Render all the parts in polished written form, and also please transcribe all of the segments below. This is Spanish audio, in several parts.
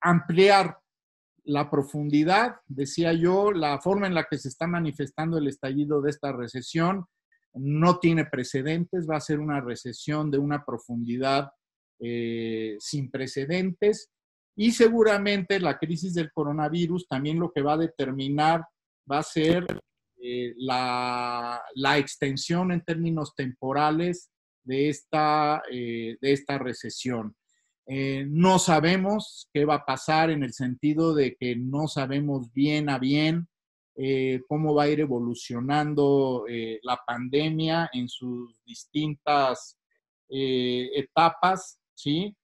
ampliar la profundidad, decía yo, la forma en la que se está manifestando el estallido de esta recesión no tiene precedentes, va a ser una recesión de una profundidad sin precedentes, y seguramente la crisis del coronavirus también lo que va a determinar va a ser la extensión en términos temporales de esta recesión. No sabemos qué va a pasar en el sentido de que no sabemos bien a bien cómo va a ir evolucionando la pandemia en sus distintas etapas, ¿sí?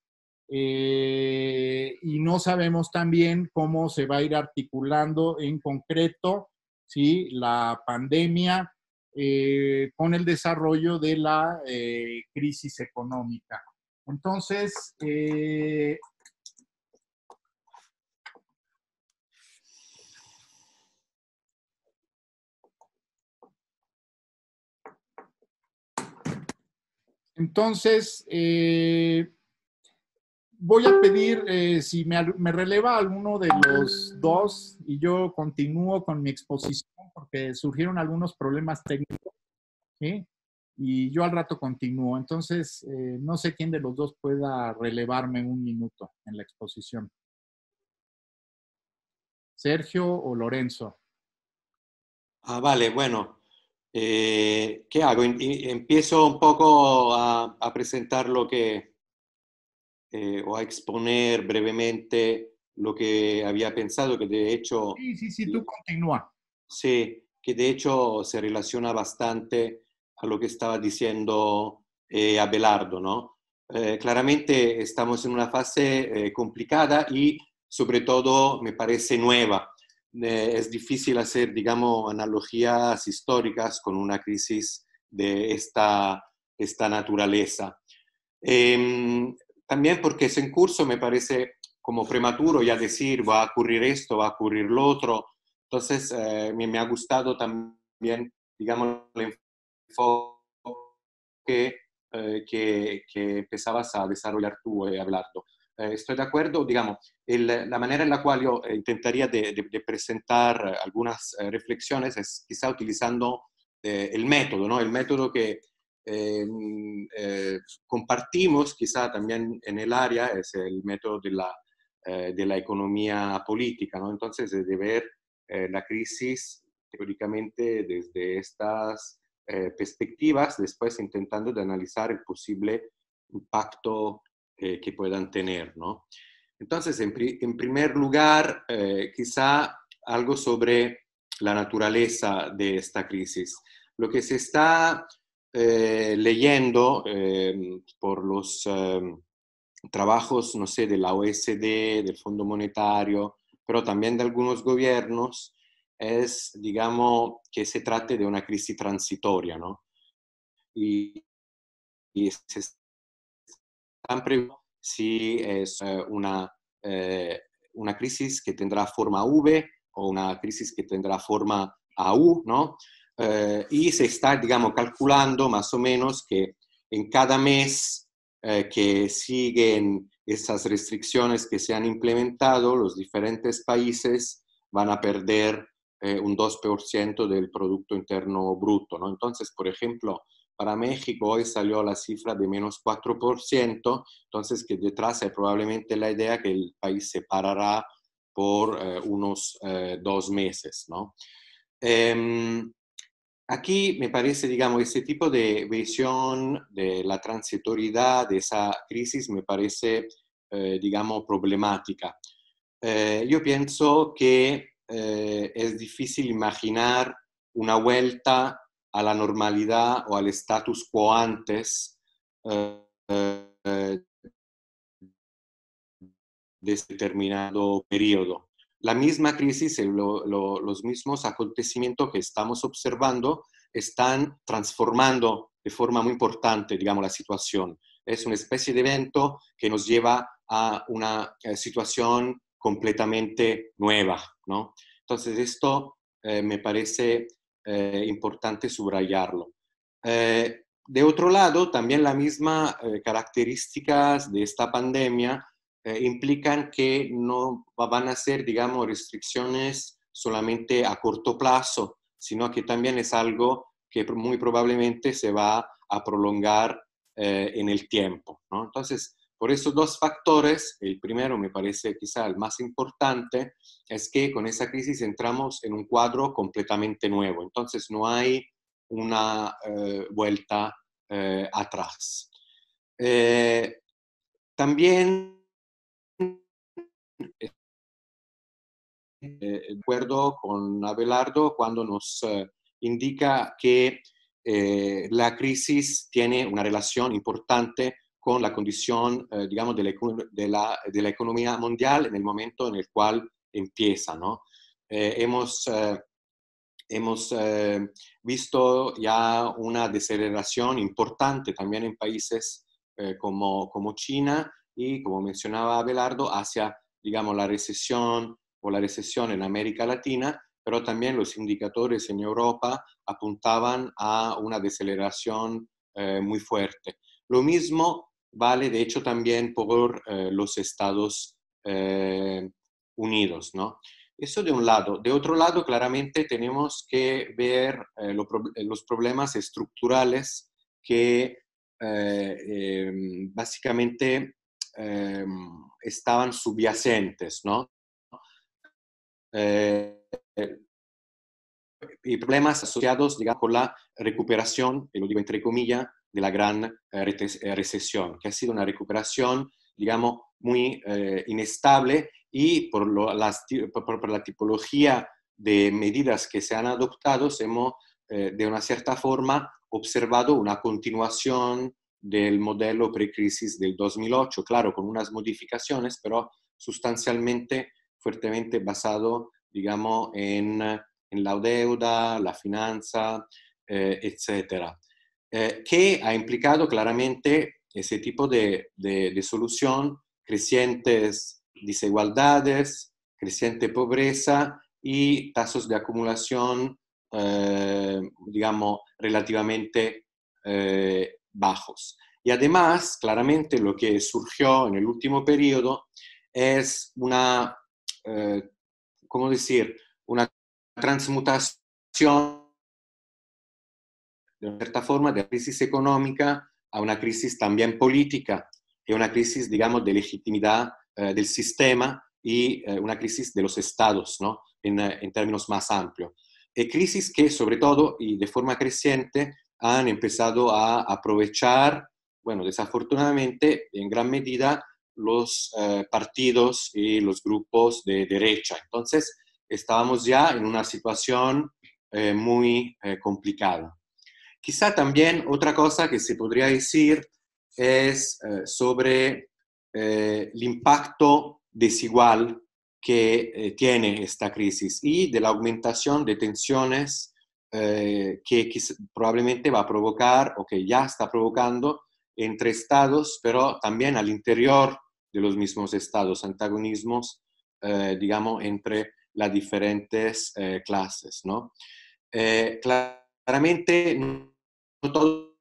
Y no sabemos también cómo se va a ir articulando en concreto, ¿sí?, la pandemia con el desarrollo de la crisis económica. Entonces, voy a pedir si me releva alguno de los dos y yo continúo con mi exposición porque surgieron algunos problemas técnicos, ¿sí? Y yo al rato continúo. Entonces, no sé quién de los dos pueda relevarme un minuto en la exposición. Sergio o Lorenzo. Vale, bueno. ¿Qué hago? Empiezo un poco a presentar lo que, o a exponer brevemente lo que había pensado, que de hecho, Sí, tú continúa. sí, que de hecho se relaciona bastante a lo que estaba diciendo Abelardo, ¿no? Claramente estamos en una fase complicada y sobre todo me parece nueva. Es difícil hacer, digamos, analogías históricas con una crisis de esta naturaleza. También porque es en curso, me parece como prematuro ya decir va a ocurrir esto, va a ocurrir lo otro. Entonces, me ha gustado también, digamos, el enfoque que empezabas a desarrollar tú, Abelardo. Estoy de acuerdo, digamos, la manera en la cual yo intentaría de presentar algunas reflexiones es quizá utilizando el método, ¿no? El método que eh, compartimos quizá también en el área, es el método de la economía política, ¿no? Entonces, de ver la crisis teóricamente desde estas perspectivas, después intentando de analizar el posible impacto que puedan tener, ¿no? Entonces, en primer lugar, quizá algo sobre la naturaleza de esta crisis. Lo que se está leyendo por los trabajos, no sé, de la OSD, del Fondo Monetario, pero también de algunos gobiernos, es, digamos, que se trate de una crisis transitoria, ¿no? Y se están preguntando si es una crisis que tendrá forma V o una crisis que tendrá forma AU, ¿no? Y se está, digamos, calculando más o menos que en cada mes que siguen esas restricciones que se han implementado, los diferentes países van a perder un 2% del Producto Interno Bruto, ¿no? Entonces, por ejemplo, para México hoy salió la cifra de menos 4%, entonces que detrás hay probablemente la idea que el país se parará por unos 2 meses, ¿no? Aquí me parece, digamos, ese tipo de visión de la transitoriedad de esa crisis me parece, digamos, problemática. Yo pienso que es difícil imaginar una vuelta a la normalidad o al status quo antes de ese determinado periodo. La misma crisis, los mismos acontecimientos que estamos observando están transformando de forma muy importante, digamos, la situación. Es una especie de evento que nos lleva a una situación completamente nueva, ¿no? Entonces, esto me parece importante subrayarlo. De otro lado, también las mismas características de esta pandemia implican que no van a ser, digamos, restricciones solamente a corto plazo, sino que también es algo que muy probablemente se va a prolongar en el tiempo, ¿no? Entonces, por esos dos factores, el primero me parece quizá el más importante, es que con esa crisis entramos en un cuadro completamente nuevo, entonces no hay una vuelta atrás. También de acuerdo con Abelardo cuando nos indica que la crisis tiene una relación importante con la condición, digamos, de la economía mundial en el momento en el cual empieza, ¿no? Hemos visto ya una deceleración importante también en países como China y, como mencionaba Abelardo, hacia, digamos, la recesión o la recesión en América Latina, pero también los indicadores en Europa apuntaban a una deceleración muy fuerte. Lo mismo vale, de hecho, también por los Estados Unidos, ¿no? Eso de un lado. De otro lado, claramente tenemos que ver los problemas estructurales que básicamente estaban subyacentes, ¿no? Eh, y problemas asociados, digamos, con la recuperación, y lo digo entre comillas, de la gran recesión, que ha sido una recuperación, digamos, muy inestable y por la tipología de medidas que se han adoptado, hemos, de una cierta forma, observado una continuación del modelo precrisis del 2008, claro, con unas modificaciones, pero sustancialmente fuertemente basado, digamos, en la deuda, la finanza, etcétera, que ha implicado claramente ese tipo de solución, crecientes desigualdades, creciente pobreza y tasas de acumulación, digamos, relativamente bajos. Y además, claramente lo que surgió en el último periodo es una, ¿cómo decir?, una transmutación de una cierta forma de la crisis económica a una crisis también política y una crisis, digamos, de legitimidad del sistema y una crisis de los estados, ¿no? En términos más amplios. Crisis que, sobre todo y de forma creciente, han empezado a aprovechar, bueno, desafortunadamente, en gran medida, los partidos y los grupos de derecha. Entonces, estábamos ya en una situación muy complicada. Quizá también otra cosa que se podría decir es sobre el impacto desigual que tiene esta crisis y de la aumentación de tensiones que probablemente va a provocar o que ya está provocando entre estados, pero también al interior de los mismos estados, antagonismos, digamos, entre las diferentes clases, ¿no? Claramente, no todos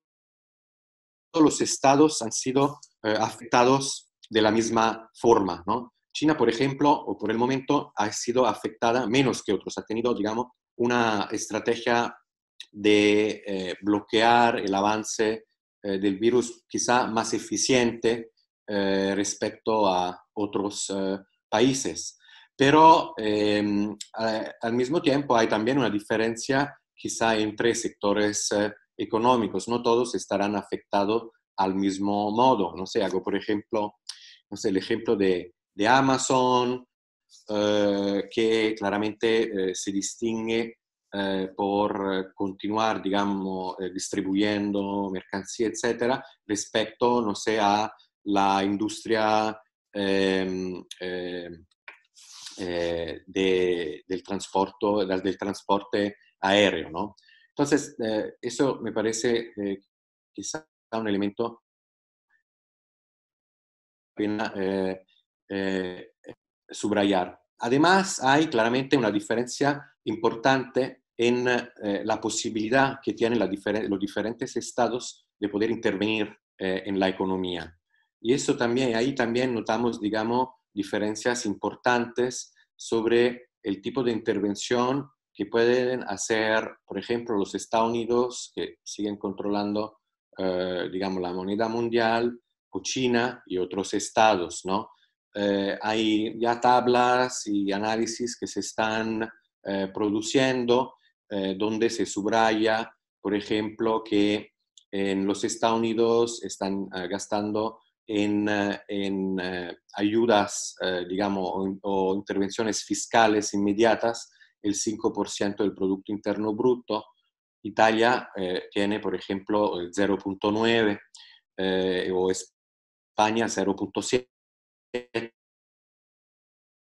los estados han sido afectados de la misma forma, ¿no? China, por ejemplo, o por el momento, ha sido afectada menos que otros. Ha tenido, digamos, una estrategia de bloquear el avance del virus quizá más eficiente respecto a otros países. Pero al mismo tiempo hay también una diferencia quizá entre sectores económicos. No todos estarán afectados al mismo modo. No sé, hago por ejemplo, no sé, el ejemplo de Amazon, que claramente se distingue por continuar, digamos, distribuyendo mercancía, etcétera, respecto, no sé, a la industria del transporte aéreo, ¿no? Entonces, eso me parece quizá un elemento pena eh, subrayar. Además, hay claramente una diferencia importante en la posibilidad que tienen los diferentes estados de poder intervenir en la economía. Y eso también, ahí también notamos, digamos, diferencias importantes sobre el tipo de intervención que pueden hacer, por ejemplo, los Estados Unidos, que siguen controlando, digamos, la moneda mundial, o China y otros estados, ¿no? Hay ya tablas y análisis que se están produciendo donde se subraya, por ejemplo, que en los Estados Unidos están gastando en ayudas, digamos, o intervenciones fiscales inmediatas el 5% del Producto Interno Bruto. Italia tiene, por ejemplo, el 0,9 o España 0,7.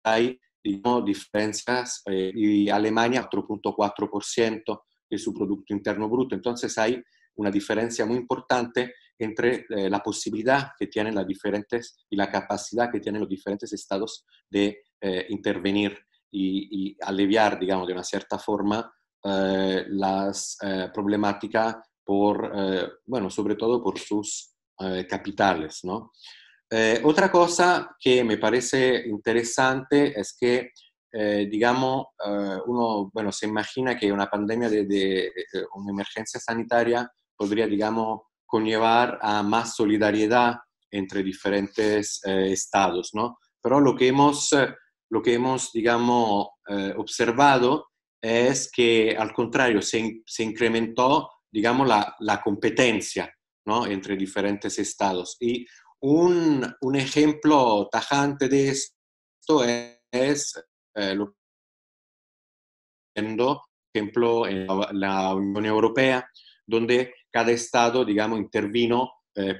Hay, digamos, diferencias y Alemania 4,4% de su Producto Interno Bruto. Entonces hay una diferencia muy importante entre la posibilidad que tienen las diferentes y la capacidad que tienen los diferentes estados de intervenir y aliviar, digamos, de una cierta forma las problemáticas por, bueno, sobre todo por sus capitales, ¿no? Otra cosa que me parece interesante es que, digamos, uno, bueno, se imagina que una pandemia de una emergencia sanitaria podría, digamos, conllevar a más solidaridad entre diferentes estados, ¿no? Pero lo que hemos digamos, observado es que, al contrario, se incrementó, digamos, la competencia, ¿no? Entre diferentes estados. Y un ejemplo tajante de esto es lo que por ejemplo, en la Unión Europea, donde cada Estado, digamos, intervino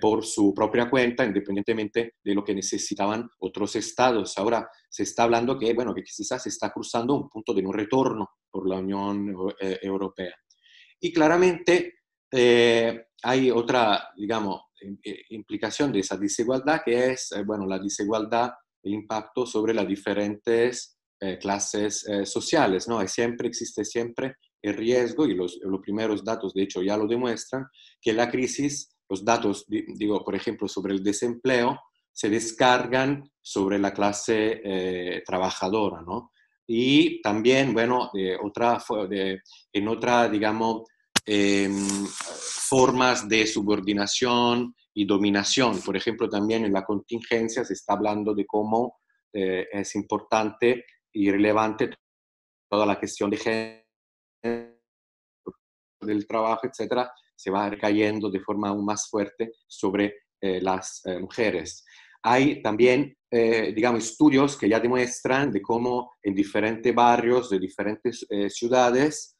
por su propia cuenta, independientemente de lo que necesitaban otros Estados. Ahora se está hablando que, bueno, que quizás se está cruzando un punto de no retorno por la Unión Europea. Y claramente hay otra, digamos, implicación de esa desigualdad que es, bueno, la desigualdad, el impacto sobre las diferentes clases sociales, ¿no? Existe siempre el riesgo, y los primeros datos, de hecho, ya lo demuestran, que la crisis, los datos, digo, por ejemplo, sobre el desempleo, se descargan sobre la clase trabajadora, ¿no? Y también, bueno, en otra, digamos, eh, formas de subordinación y dominación. Por ejemplo, también en la contingencia se está hablando de cómo es importante y relevante toda la cuestión de género, del trabajo, etcétera, se va recayendo de forma aún más fuerte sobre las mujeres. Hay también, digamos, estudios que ya demuestran de cómo en diferentes barrios de diferentes ciudades,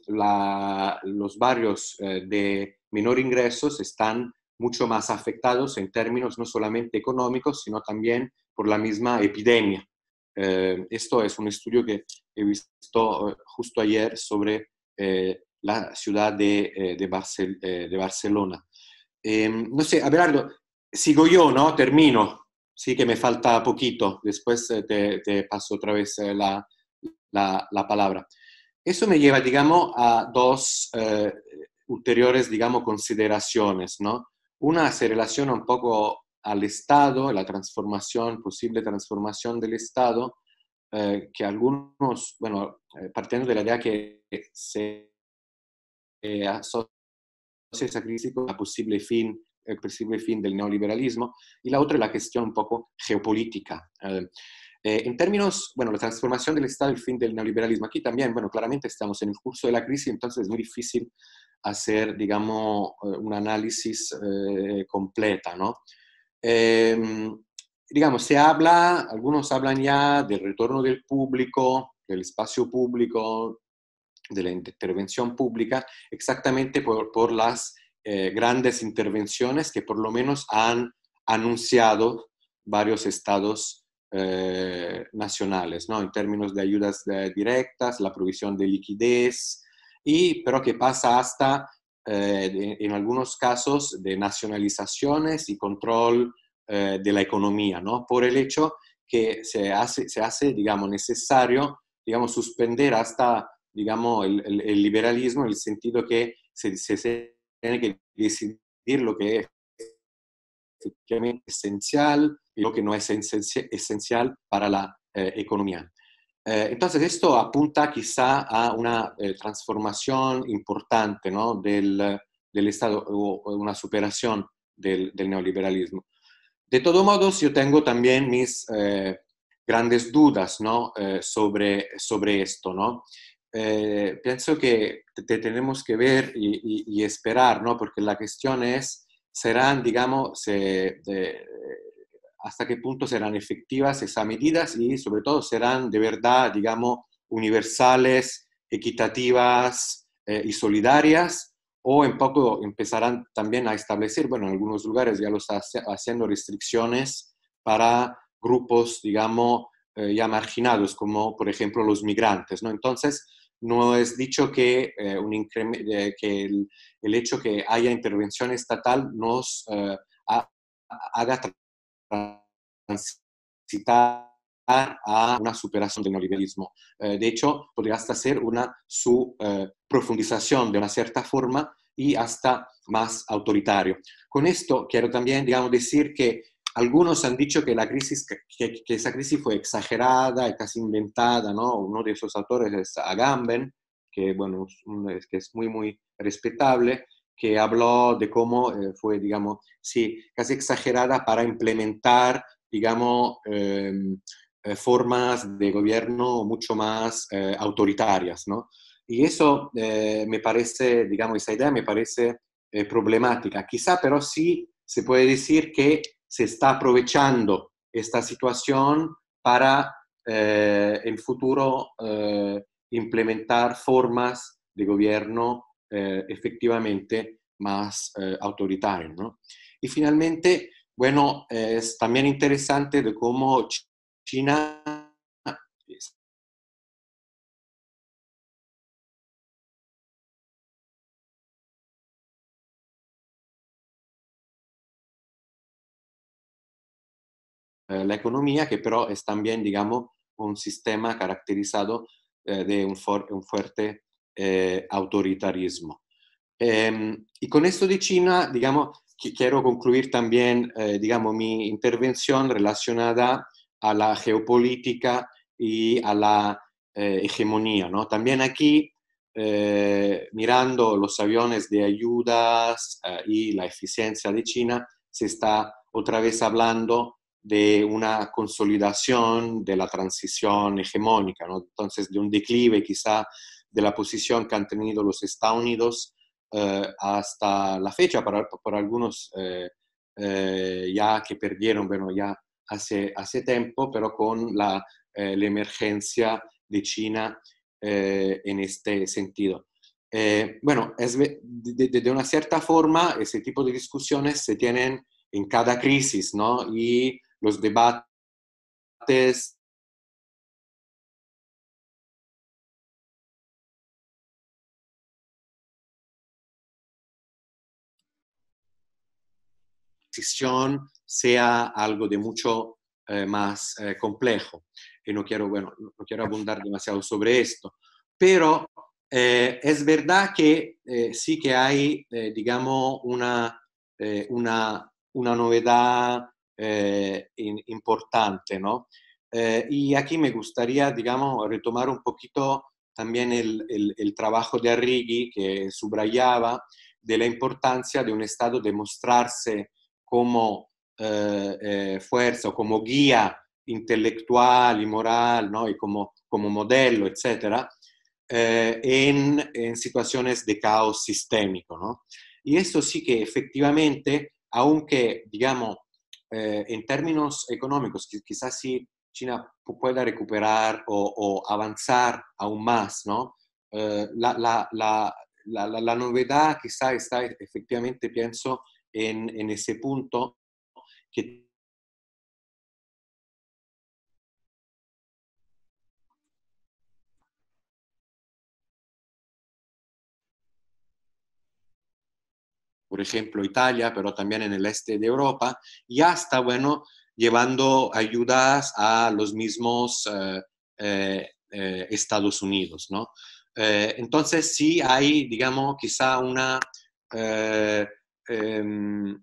los barrios de menor ingresos están mucho más afectados en términos no solamente económicos, sino también por la misma epidemia. Esto es un estudio que he visto justo ayer sobre la ciudad de Barcelona. No sé, Abelardo, sigo yo, ¿no? Termino. Sí que me falta poquito. Después te paso otra vez la palabra. Eso me lleva, digamos, a dos ulteriores, digamos, consideraciones, ¿no? Una se relaciona un poco al Estado, la transformación, posible transformación del Estado, que algunos, bueno, partiendo de la idea que se asocia esa crisis con el posible fin del neoliberalismo, y la otra es la cuestión un poco geopolítica. En términos, bueno, la transformación del Estado y el fin del neoliberalismo, aquí también, bueno, claramente estamos en el curso de la crisis, entonces es muy difícil hacer, digamos, un análisis completa, ¿no? Digamos, algunos hablan ya del retorno del público, del espacio público, de la intervención pública, exactamente por las grandes intervenciones que por lo menos han anunciado varios estados nacionales, ¿no? En términos de ayudas directas, la provisión de liquidez, pero que pasa hasta, en algunos casos, de nacionalizaciones y control de la economía, ¿no? Por el hecho que se hace digamos, necesario, digamos, suspender hasta, digamos, el liberalismo, en el sentido que se tiene que decidir lo que efectivamente esencial y lo que no es esencial para la economía. Entonces, esto apunta quizá a una transformación importante, ¿no? del Estado o una superación del neoliberalismo. De todos modos, yo tengo también mis grandes dudas, ¿no? sobre esto, ¿no? Pienso que tenemos que ver y esperar, ¿no? Porque la cuestión es, serán, digamos, hasta qué punto serán efectivas esas medidas y sobre todo serán de verdad, digamos, universales, equitativas y solidarias, o en poco empezarán también a establecer, bueno, en algunos lugares ya lo está haciendo, restricciones para grupos, digamos, ya marginados, como por ejemplo los migrantes, ¿no? Entonces, no es dicho que, que el hecho que haya intervención estatal nos haga transitar a una superación del neoliberalismo. De hecho, podría hasta ser su profundización de una cierta forma y hasta más autoritario. Con esto quiero también, digamos, decir que algunos han dicho que la crisis, que esa crisis fue exagerada y casi inventada, ¿no? Uno de esos autores es Agamben, que, bueno, que es muy, muy respetable, que habló de cómo fue, digamos, sí, casi exagerada para implementar, digamos, formas de gobierno mucho más autoritarias, ¿no? Y eso me parece, digamos, esa idea me parece problemática. Quizá, pero sí se puede decir que se está aprovechando esta situación para en futuro implementar formas de gobierno efectivamente más autoritarias, ¿no? Y finalmente, bueno, es también interesante de cómo China la economía, que pero es también, digamos, un sistema caracterizado de un fuerte autoritarismo. Y con esto de China, digamos, que quiero concluir también, digamos, mi intervención relacionada a la geopolítica y a la hegemonía, ¿no? También aquí, mirando los aviones de ayudas y la eficiencia de China, se está otra vez hablando de una consolidación de la transición hegemónica, ¿no? Entonces, de un declive quizá de la posición que han tenido los Estados Unidos hasta la fecha, por algunos ya que perdieron, bueno, ya hace tiempo, pero con la emergencia de China en este sentido. Bueno, de una cierta forma, ese tipo de discusiones se tienen en cada crisis, ¿no? Y los debates sea algo de mucho más complejo. Y no quiero, bueno, no quiero abundar demasiado sobre esto, pero es verdad que sí que hay, digamos, una novedad importante, ¿no? Y aquí me gustaría, digamos, retomar un poquito también el trabajo de Arrighi, que subrayaba de la importancia de un Estado demostrarse como fuerza o como guía intelectual y moral, ¿no? Y como modelo, etcétera, en situaciones de caos sistémico, ¿no? Y eso sí que efectivamente, aunque, digamos, en términos económicos, quizás sí China pueda recuperar o avanzar aún más, ¿no? La novedad quizá está efectivamente, pienso, en ese punto que, por ejemplo, Italia, pero también en el este de Europa, ya está, bueno, llevando ayudas a los mismos Estados Unidos, ¿no? Entonces sí hay, digamos, quizá eh, um,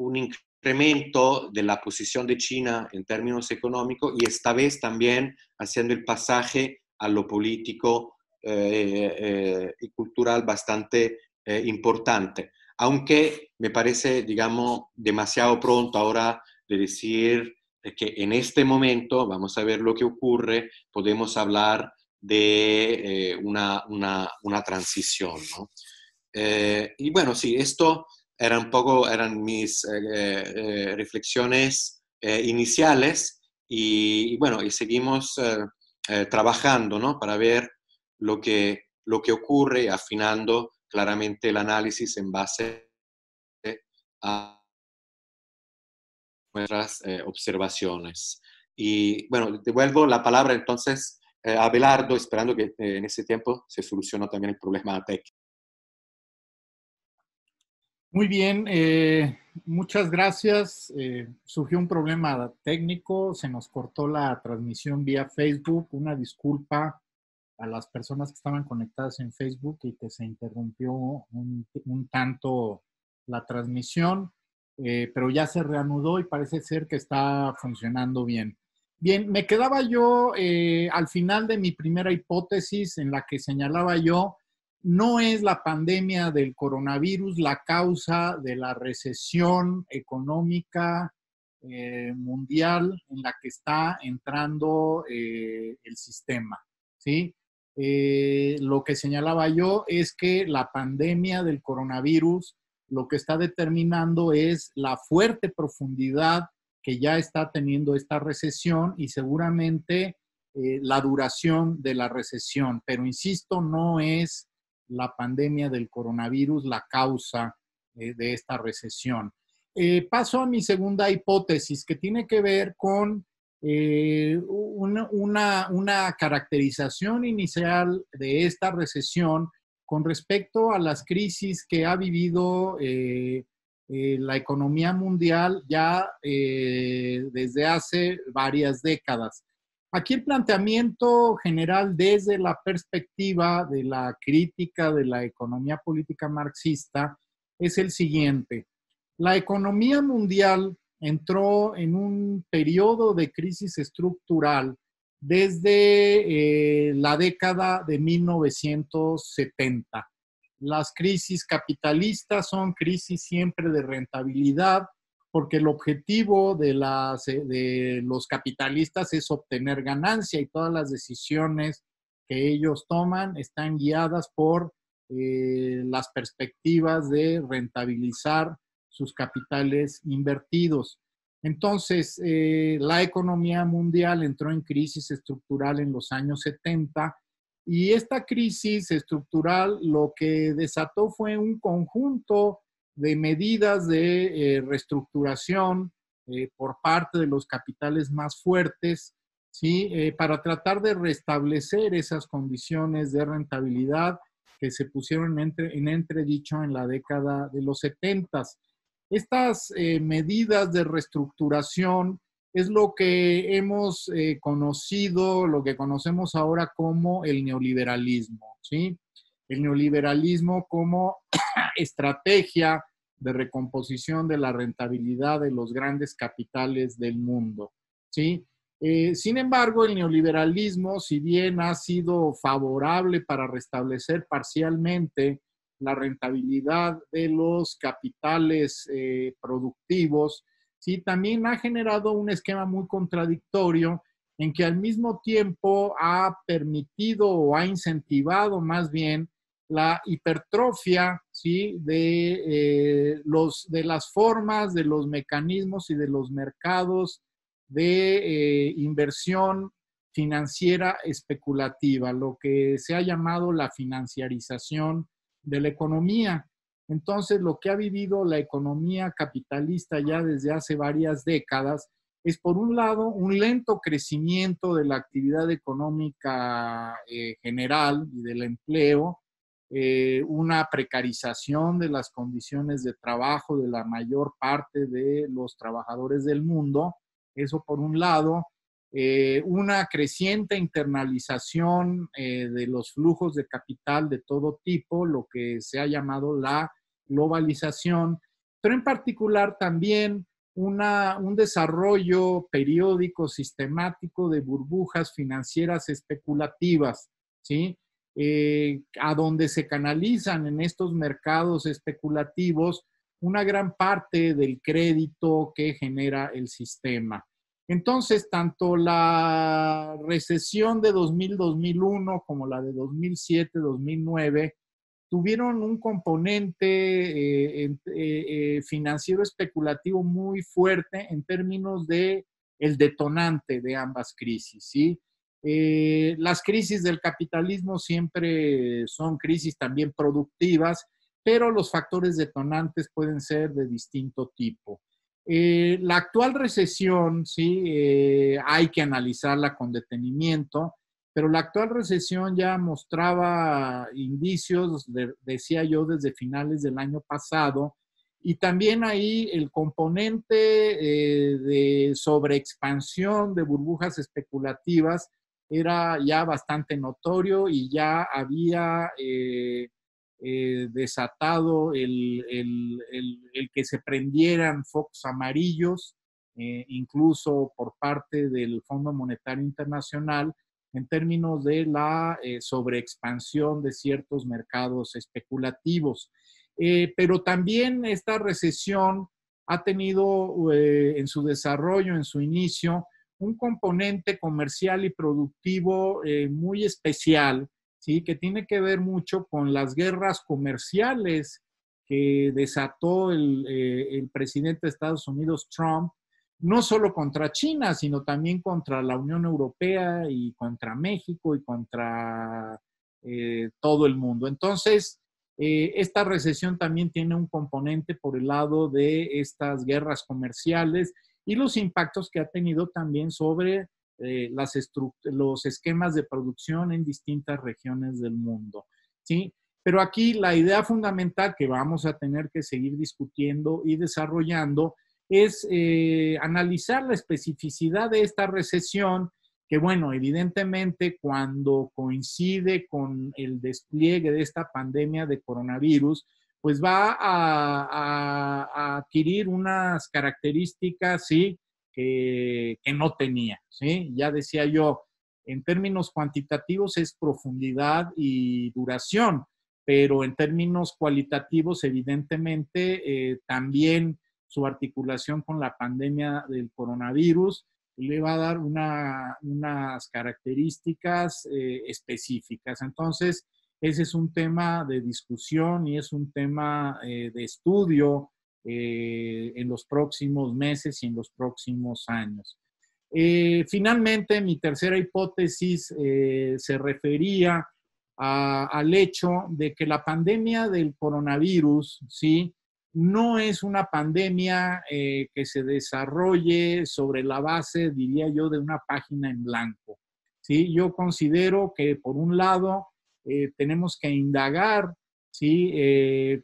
un incremento de la posición de China en términos económicos y esta vez también haciendo el pasaje a lo político y cultural bastante importante. Aunque me parece, digamos, demasiado pronto ahora de decir que en este momento, vamos a ver lo que ocurre, podemos hablar de una transición, ¿no? Y bueno, sí, esto era un poco, eran mis reflexiones iniciales y bueno, y seguimos trabajando, ¿no? Para ver lo que ocurre, afinando claramente el análisis en base a nuestras observaciones. Y bueno, devuelvo la palabra entonces a Abelardo, esperando que en ese tiempo se solucionó también el problema técnico. Muy bien, muchas gracias. Surgió un problema técnico, se nos cortó la transmisión vía Facebook. Una disculpa a las personas que estaban conectadas en Facebook y que se interrumpió un tanto la transmisión, pero ya se reanudó y parece ser que está funcionando bien. Bien, me quedaba yo al final de mi primera hipótesis en la que señalaba yo, no es la pandemia del coronavirus la causa de la recesión económica mundial en la que está entrando el sistema, ¿sí? Lo que señalaba yo es que la pandemia del coronavirus lo que está determinando es la fuerte profundidad que ya está teniendo esta recesión y seguramente la duración de la recesión. Pero insisto, no es la pandemia del coronavirus la causa de esta recesión. Paso a mi segunda hipótesis, que tiene que ver con una caracterización inicial de esta recesión con respecto a las crisis que ha vivido la economía mundial ya desde hace varias décadas. Aquí el planteamiento general desde la perspectiva de la crítica de la economía política marxista es el siguiente. La economía mundial entró en un periodo de crisis estructural desde la década de 1970. Las crisis capitalistas son crisis siempre de rentabilidad, porque el objetivo de los capitalistas es obtener ganancia y todas las decisiones que ellos toman están guiadas por las perspectivas de rentabilizar sus capitales invertidos. Entonces, la economía mundial entró en crisis estructural en los años 70 y esta crisis estructural lo que desató fue un conjunto de medidas de reestructuración por parte de los capitales más fuertes, ¿sí? Para tratar de restablecer esas condiciones de rentabilidad que se pusieron en entredicho en la década de los 70. Estas medidas de reestructuración es lo que hemos conocido, lo que conocemos ahora como el neoliberalismo, ¿sí? El neoliberalismo como estrategia de recomposición de la rentabilidad de los grandes capitales del mundo, ¿sí? Sin embargo, el neoliberalismo, si bien ha sido favorable para restablecer parcialmente la rentabilidad de los capitales productivos, ¿sí? También ha generado un esquema muy contradictorio en que al mismo tiempo ha permitido o ha incentivado más bien la hipertrofia, ¿sí? De las formas, de los mecanismos y de los mercados de inversión financiera especulativa, lo que se ha llamado la financiarización de la economía. Entonces, lo que ha vivido la economía capitalista ya desde hace varias décadas es, por un lado, un lento crecimiento de la actividad económica general y del empleo, una precarización de las condiciones de trabajo de la mayor parte de los trabajadores del mundo, eso por un lado, una creciente internalización de los flujos de capital de todo tipo, lo que se ha llamado la globalización, pero en particular también un desarrollo periódico, sistemático de burbujas financieras especulativas, ¿sí? A donde se canalizan en estos mercados especulativos una gran parte del crédito que genera el sistema. Entonces, tanto la recesión de 2000-2001 como la de 2007-2009 tuvieron un componente financiero especulativo muy fuerte en términos de el detonante de ambas crisis, ¿sí? Las crisis del capitalismo siempre son crisis también productivas, pero los factores detonantes pueden ser de distinto tipo. La actual recesión, sí, hay que analizarla con detenimiento, pero la actual recesión ya mostraba indicios, decía yo, desde finales del año pasado, y también ahí el componente de sobreexpansión de burbujas especulativas era ya bastante notorio y ya había desatado el que se prendieran focos amarillos, incluso por parte del Fondo Monetario Internacional, en términos de la sobreexpansión de ciertos mercados especulativos. Pero también esta recesión ha tenido en su desarrollo, en su inicio, un componente comercial y productivo muy especial, ¿sí? Que tiene que ver mucho con las guerras comerciales que desató el presidente de Estados Unidos, Trump, no solo contra China, sino también contra la Unión Europea y contra México y contra todo el mundo. Entonces, esta recesión también tiene un componente por el lado de estas guerras comerciales y los impactos que ha tenido también sobre los esquemas de producción en distintas regiones del mundo, ¿sí? Pero aquí la idea fundamental que vamos a tener que seguir discutiendo y desarrollando es analizar la especificidad de esta recesión, que bueno, evidentemente cuando coincide con el despliegue de esta pandemia de coronavirus, pues va a adquirir unas características, sí, que no tenía, ¿sí? Ya decía yo, en términos cuantitativos es profundidad y duración, pero en términos cualitativos, evidentemente, también su articulación con la pandemia del coronavirus le va a dar unas características específicas. Entonces, ese es un tema de discusión y es un tema de estudio en los próximos meses y en los próximos años. Finalmente, mi tercera hipótesis se refería al hecho de que la pandemia del coronavirus, ¿sí? No es una pandemia que se desarrolle sobre la base, diría yo, de una página en blanco, ¿sí? Yo considero que, por un lado, tenemos que indagar, ¿sí?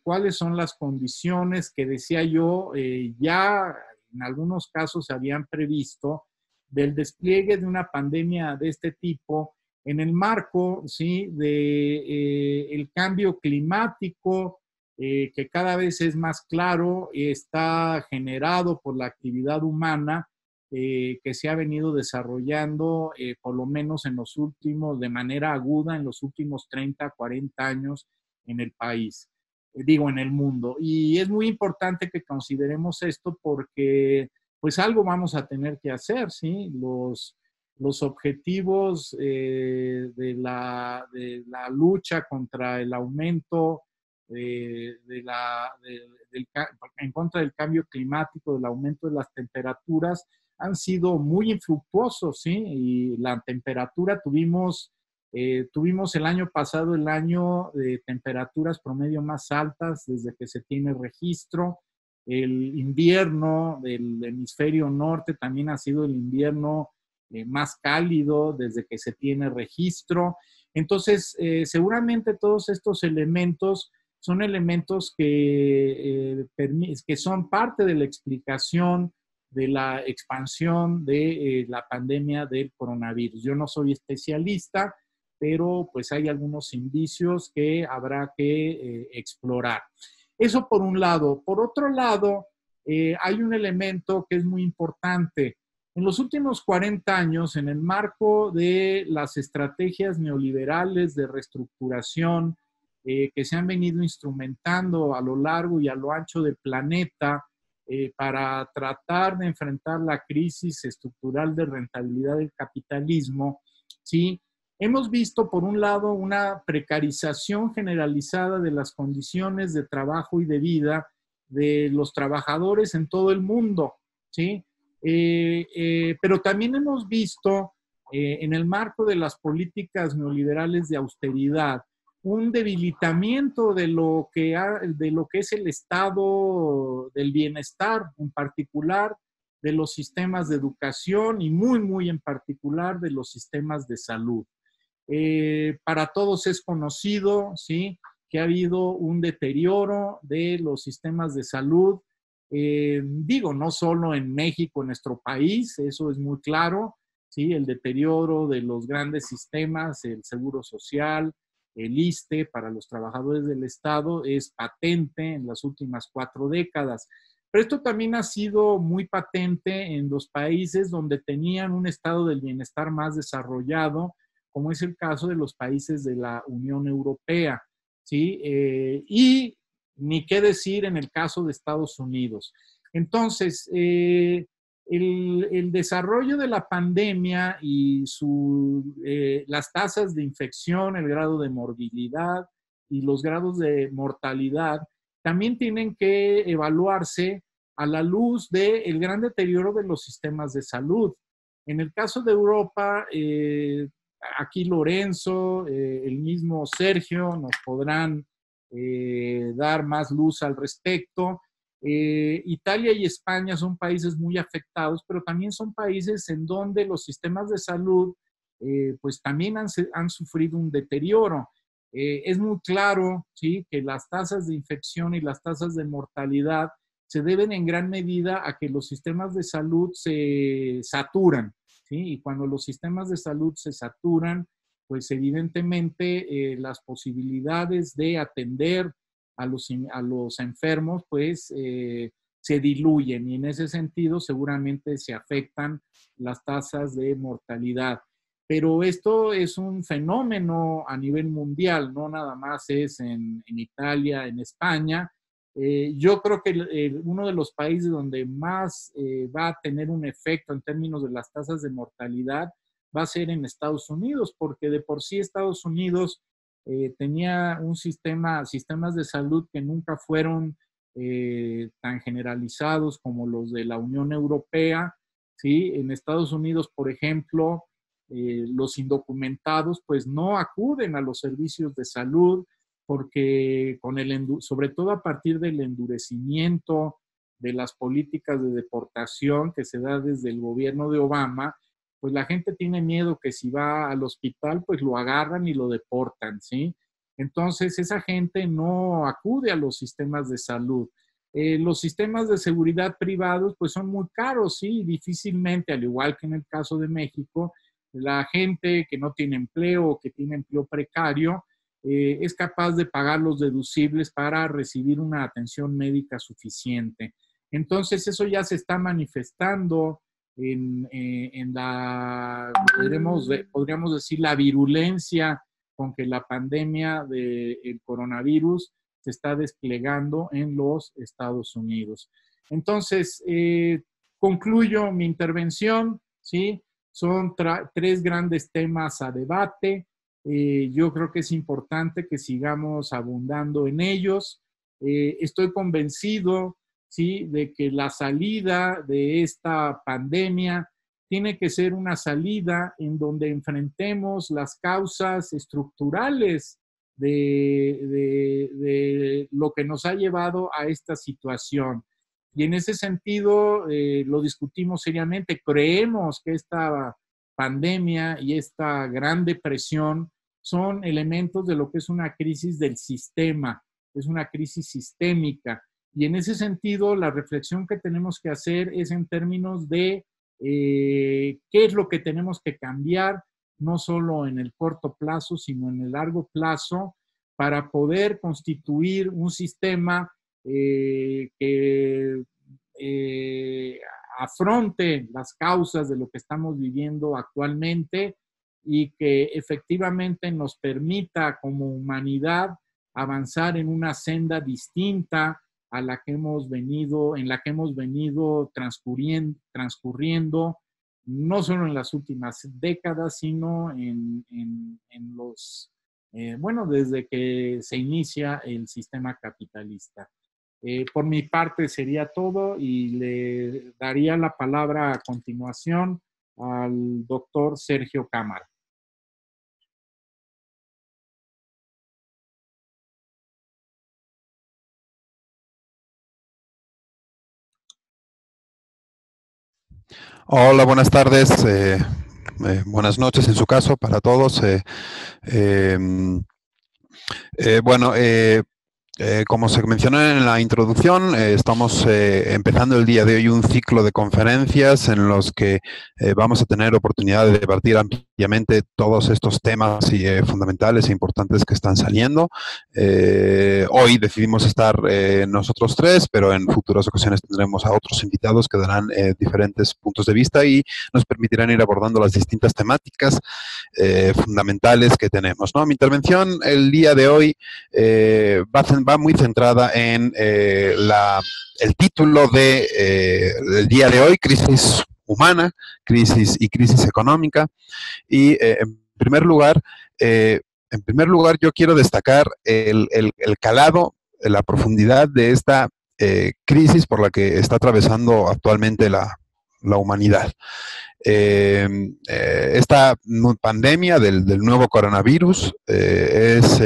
Cuáles son las condiciones que, decía yo, ya en algunos casos se habían previsto del despliegue de una pandemia de este tipo en el marco, ¿sí? De el cambio climático, que cada vez es más claro, está generado por la actividad humana que se ha venido desarrollando por lo menos en los últimos, de manera aguda, en los últimos 30, 40 años en el país, digo, en el mundo. Y es muy importante que consideremos esto porque pues algo vamos a tener que hacer, ¿sí? Los objetivos de la lucha contra el aumento en contra del cambio climático, del aumento de las temperaturas, han sido muy infructuosos, ¿sí? Y la temperatura tuvimos el año pasado el año de temperaturas promedio más altas desde que se tiene registro. El invierno del hemisferio norte también ha sido el invierno más cálido desde que se tiene registro. Entonces, seguramente todos estos elementos son elementos que son parte de la explicación de la expansión de la pandemia del coronavirus. Yo no soy especialista, pero pues hay algunos indicios que habrá que explorar. Eso por un lado. Por otro lado, hay un elemento que es muy importante. En los últimos 40 años, en el marco de las estrategias neoliberales de reestructuración que se han venido instrumentando a lo largo y a lo ancho del planeta para tratar de enfrentar la crisis estructural de rentabilidad del capitalismo, ¿sí? Hemos visto, por un lado, una precarización generalizada de las condiciones de trabajo y de vida de los trabajadores en todo el mundo, ¿sí? Pero también hemos visto, en el marco de las políticas neoliberales de austeridad, un debilitamiento de lo que es el estado del bienestar, en particular de los sistemas de educación y muy, muy en particular de los sistemas de salud. Para todos es conocido, ¿sí?, que ha habido un deterioro de los sistemas de salud. Digo, no solo en México, en nuestro país, eso es muy claro, ¿sí? El deterioro de los grandes sistemas, el Seguro Social, el ISSSTE para los trabajadores del Estado es patente en las últimas 4 décadas. Pero esto también ha sido muy patente en los países donde tenían un estado del bienestar más desarrollado, como es el caso de los países de la Unión Europea, ¿sí? Y ni qué decir en el caso de Estados Unidos. Entonces, el desarrollo de la pandemia y las tasas de infección, el grado de morbilidad y los grados de mortalidad también tienen que evaluarse a la luz del gran deterioro de los sistemas de salud. En el caso de Europa, aquí Lorenzo, el mismo Sergio nos podrán dar más luz al respecto. Italia y España son países muy afectados, pero también son países en donde los sistemas de salud pues también han sufrido un deterioro. Es muy claro, ¿sí?, que las tasas de infección y las tasas de mortalidad se deben en gran medida a que los sistemas de salud se saturan, ¿sí? Y cuando los sistemas de salud se saturan, pues evidentemente las posibilidades de atender a los enfermos, pues se diluyen y en ese sentido seguramente se afectan las tasas de mortalidad. Pero esto es un fenómeno a nivel mundial, no nada más es en Italia, en España. Yo creo que uno de los países donde más va a tener un efecto en términos de las tasas de mortalidad va a ser en Estados Unidos, porque de por sí Estados Unidos tenía sistemas de salud que nunca fueron tan generalizados como los de la Unión Europea, ¿sí? En Estados Unidos, por ejemplo, los indocumentados pues no acuden a los servicios de salud porque sobre todo a partir del endurecimiento de las políticas de deportación que se da desde el gobierno de Obama, pues la gente tiene miedo que si va al hospital, pues lo agarran y lo deportan, ¿sí? Entonces, esa gente no acude a los sistemas de salud. Los sistemas de seguridad privados, pues son muy caros, ¿sí? Difícilmente, al igual que en el caso de México, la gente que no tiene empleo o que tiene empleo precario, es capaz de pagar los deducibles para recibir una atención médica suficiente. Entonces, eso ya se está manifestando en podríamos decir, la virulencia con que la pandemia del coronavirus se está desplegando en los Estados Unidos. Entonces, concluyo mi intervención, ¿sí? Son 3 grandes temas a debate. Yo creo que es importante que sigamos abundando en ellos. Estoy convencido, ¿sí?, de que la salida de esta pandemia tiene que ser una salida en donde enfrentemos las causas estructurales de lo que nos ha llevado a esta situación. Y en ese sentido lo discutimos seriamente. Creemos que esta pandemia y esta gran depresión son elementos de lo que es una crisis del sistema, es una crisis sistémica. Y en ese sentido, la reflexión que tenemos que hacer es en términos de qué es lo que tenemos que cambiar, no solo en el corto plazo, sino en el largo plazo, para poder constituir un sistema que afronte las causas de lo que estamos viviendo actualmente y que efectivamente nos permita como humanidad avanzar en una senda distinta a la que hemos venido, en la que hemos venido transcurriendo no solo en las últimas décadas, sino en los, bueno, desde que se inicia el sistema capitalista. Por mi parte sería todo y le daría la palabra a continuación al doctor Sergio Cámara. Hola, buenas tardes, buenas noches en su caso para todos. Bueno, como se mencionó en la introducción, estamos empezando el día de hoy un ciclo de conferencias en los que vamos a tener oportunidad de debatir ampliamente todos estos temas fundamentales e importantes que están saliendo. Hoy decidimos estar nosotros tres, pero en futuras ocasiones tendremos a otros invitados que darán diferentes puntos de vista y nos permitirán ir abordando las distintas temáticas fundamentales que tenemos, ¿no? Mi intervención el día de hoy va muy centrada en el título del día de hoy, crisis humana, crisis y crisis económica. Y en primer lugar, yo quiero destacar el calado, la profundidad de esta crisis por la que está atravesando actualmente la humanidad. Esta pandemia del nuevo coronavirus es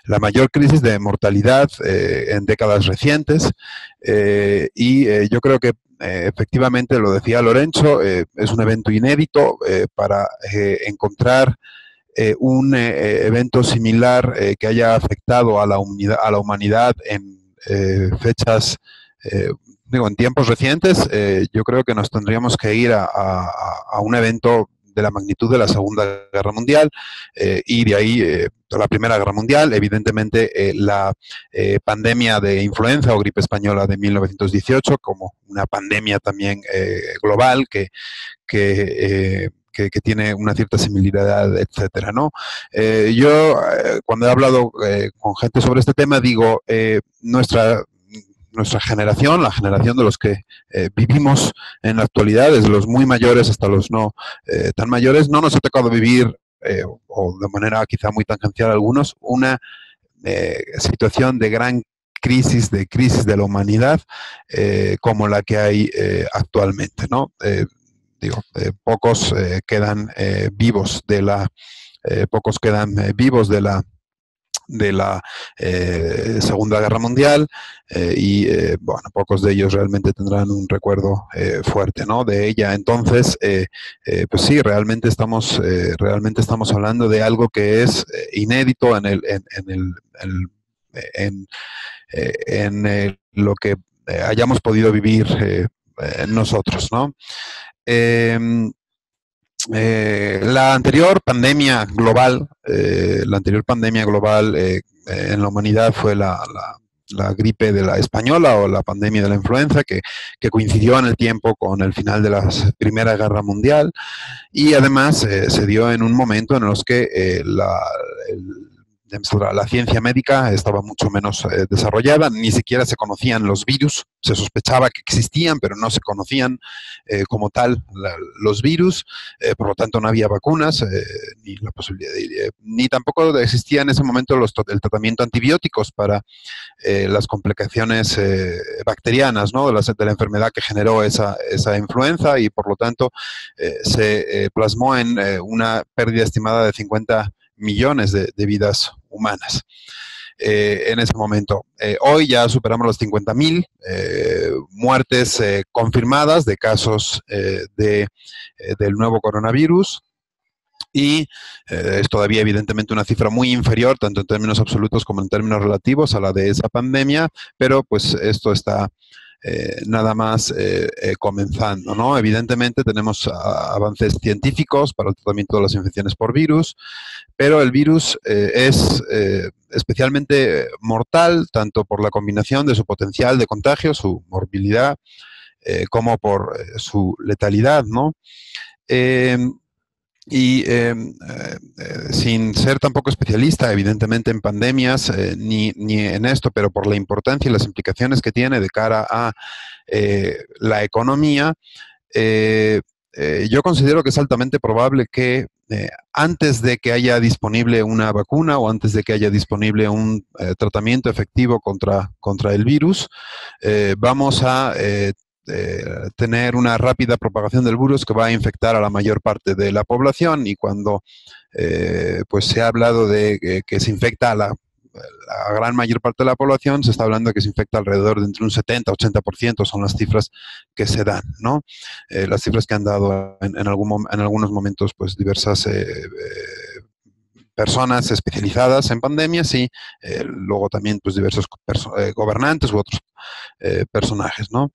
la mayor crisis de mortalidad en décadas recientes y yo creo que efectivamente, lo decía Lorenzo, es un evento inédito para encontrar un evento similar que haya afectado a la humanidad en fechas digo, en tiempos recientes, yo creo que nos tendríamos que ir a un evento de la magnitud de la Segunda Guerra Mundial y de ahí a la Primera Guerra Mundial. Evidentemente, la pandemia de influenza o gripe española de 1918, como una pandemia también global que tiene una cierta similaridad, etcétera, ¿no? Yo, cuando he hablado con gente sobre este tema, digo, nuestra generación, la generación de los que vivimos en la actualidad, desde los muy mayores hasta los no tan mayores, no nos ha tocado vivir, o de manera quizá muy tangencial a algunos, una situación de gran crisis de la humanidad como la que hay actualmente, ¿no? Pocos quedan vivos de la Segunda Guerra Mundial y bueno, pocos de ellos realmente tendrán un recuerdo fuerte, ¿no?, de ella. Entonces, pues sí, realmente estamos hablando de algo que es inédito en lo que hayamos podido vivir nosotros, ¿no? La anterior pandemia global en la humanidad fue la gripe de la española o la pandemia de la influenza, que coincidió en el tiempo con el final de la Primera Guerra Mundial y además se dio en un momento en los que la ciencia médica estaba mucho menos desarrollada, ni siquiera se conocían los virus, se sospechaba que existían, pero no se conocían como tal los virus, por lo tanto no había vacunas, ni la posibilidad ni tampoco existía en ese momento el tratamiento antibióticos para las complicaciones bacterianas, ¿no?, de la enfermedad que generó esa influenza, y por lo tanto se plasmó en una pérdida estimada de 50 millones de vidas humanas en ese momento. Hoy ya superamos los 50.000 muertes confirmadas de casos del nuevo coronavirus, y es todavía evidentemente una cifra muy inferior, tanto en términos absolutos como en términos relativos, a la de esa pandemia, pero pues esto está nada más comenzando, ¿no? Evidentemente tenemos avances científicos para el tratamiento de las infecciones por virus, pero el virus es especialmente mortal, tanto por la combinación de su potencial de contagio, su morbilidad, como por su letalidad, ¿no? Sin ser tampoco especialista, evidentemente, en pandemias, ni en esto, pero por la importancia y las implicaciones que tiene de cara a la economía, yo considero que es altamente probable que antes de que haya disponible una vacuna o antes de que haya disponible un tratamiento efectivo contra el virus, vamos a tener una rápida propagación del virus que va a infectar a la mayor parte de la población, y cuando pues se ha hablado de que se infecta a la gran mayor parte de la población, se está hablando de que se infecta alrededor de entre un 70-80%, son las cifras que se dan, ¿no? Las cifras que han dado en algunos momentos pues diversas personas especializadas en pandemias y luego también pues diversos gobernantes u otros personajes, ¿no?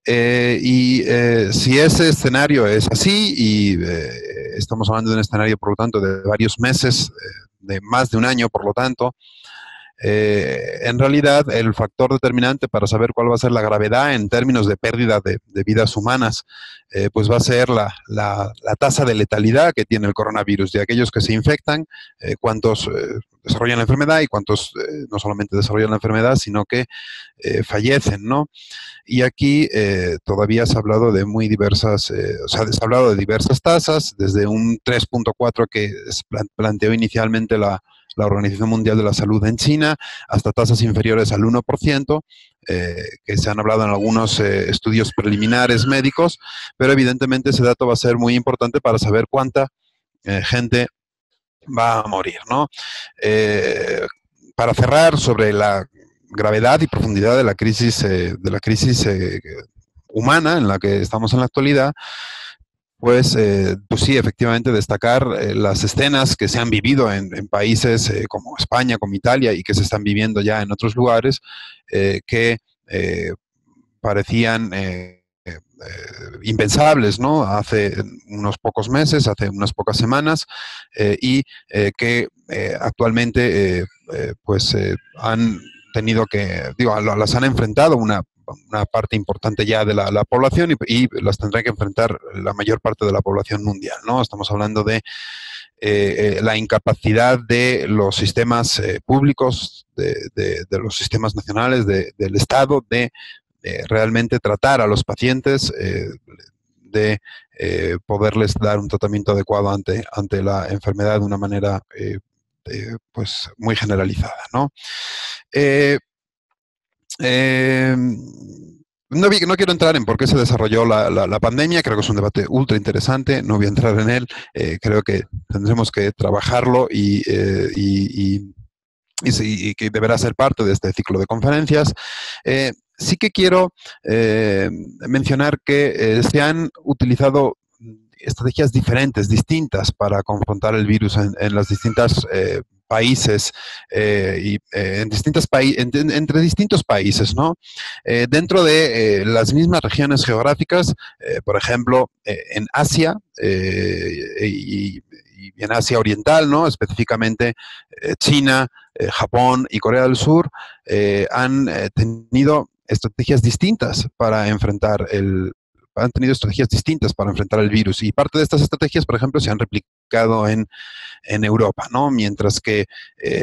Si ese escenario es así, y estamos hablando de un escenario, por lo tanto, de varios meses, de más de un año, por lo tanto, en realidad el factor determinante para saber cuál va a ser la gravedad en términos de pérdida de vidas humanas, pues va a ser la tasa de letalidad que tiene el coronavirus, de aquellos que se infectan, cuántos desarrollan la enfermedad y cuántos no solamente desarrollan la enfermedad, sino que fallecen, ¿no? Y aquí todavía se ha hablado de muy diversas, se ha hablado de diversas tasas, desde un 3.4 que planteó inicialmente la Organización Mundial de la Salud en China, hasta tasas inferiores al 1%, que se han hablado en algunos estudios preliminares médicos, pero evidentemente ese dato va a ser muy importante para saber cuánta gente va a morir, ¿no? Para cerrar sobre la gravedad y profundidad de la crisis humana en la que estamos en la actualidad, pues sí, efectivamente destacar las escenas que se han vivido en países como España, como Italia, y que se están viviendo ya en otros lugares, que parecían impensables, ¿no? Hace unos pocos meses, hace unas pocas semanas, y que actualmente pues han tenido que, digo, las han enfrentado una parte importante ya de la población, y las tendrá que enfrentar la mayor parte de la población mundial, ¿no? Estamos hablando de la incapacidad de los sistemas públicos, de los sistemas nacionales, del Estado, de realmente tratar a los pacientes, de poderles dar un tratamiento adecuado ante la enfermedad de una manera pues muy generalizada, ¿no? No quiero entrar en por qué se desarrolló la pandemia, creo que es un debate ultra interesante, no voy a entrar en él, creo que tendremos que trabajarlo y que deberá ser parte de este ciclo de conferencias. Sí que quiero mencionar que se han utilizado estrategias diferentes, distintas, para confrontar el virus en las distintas países entre distintos países, ¿no? Dentro de las mismas regiones geográficas, por ejemplo, en Asia y en Asia Oriental, ¿no? Específicamente China, Japón y Corea del Sur han tenido estrategias distintas para enfrentar el virus, y parte de estas estrategias, por ejemplo, se han replicado en Europa, ¿no? Mientras que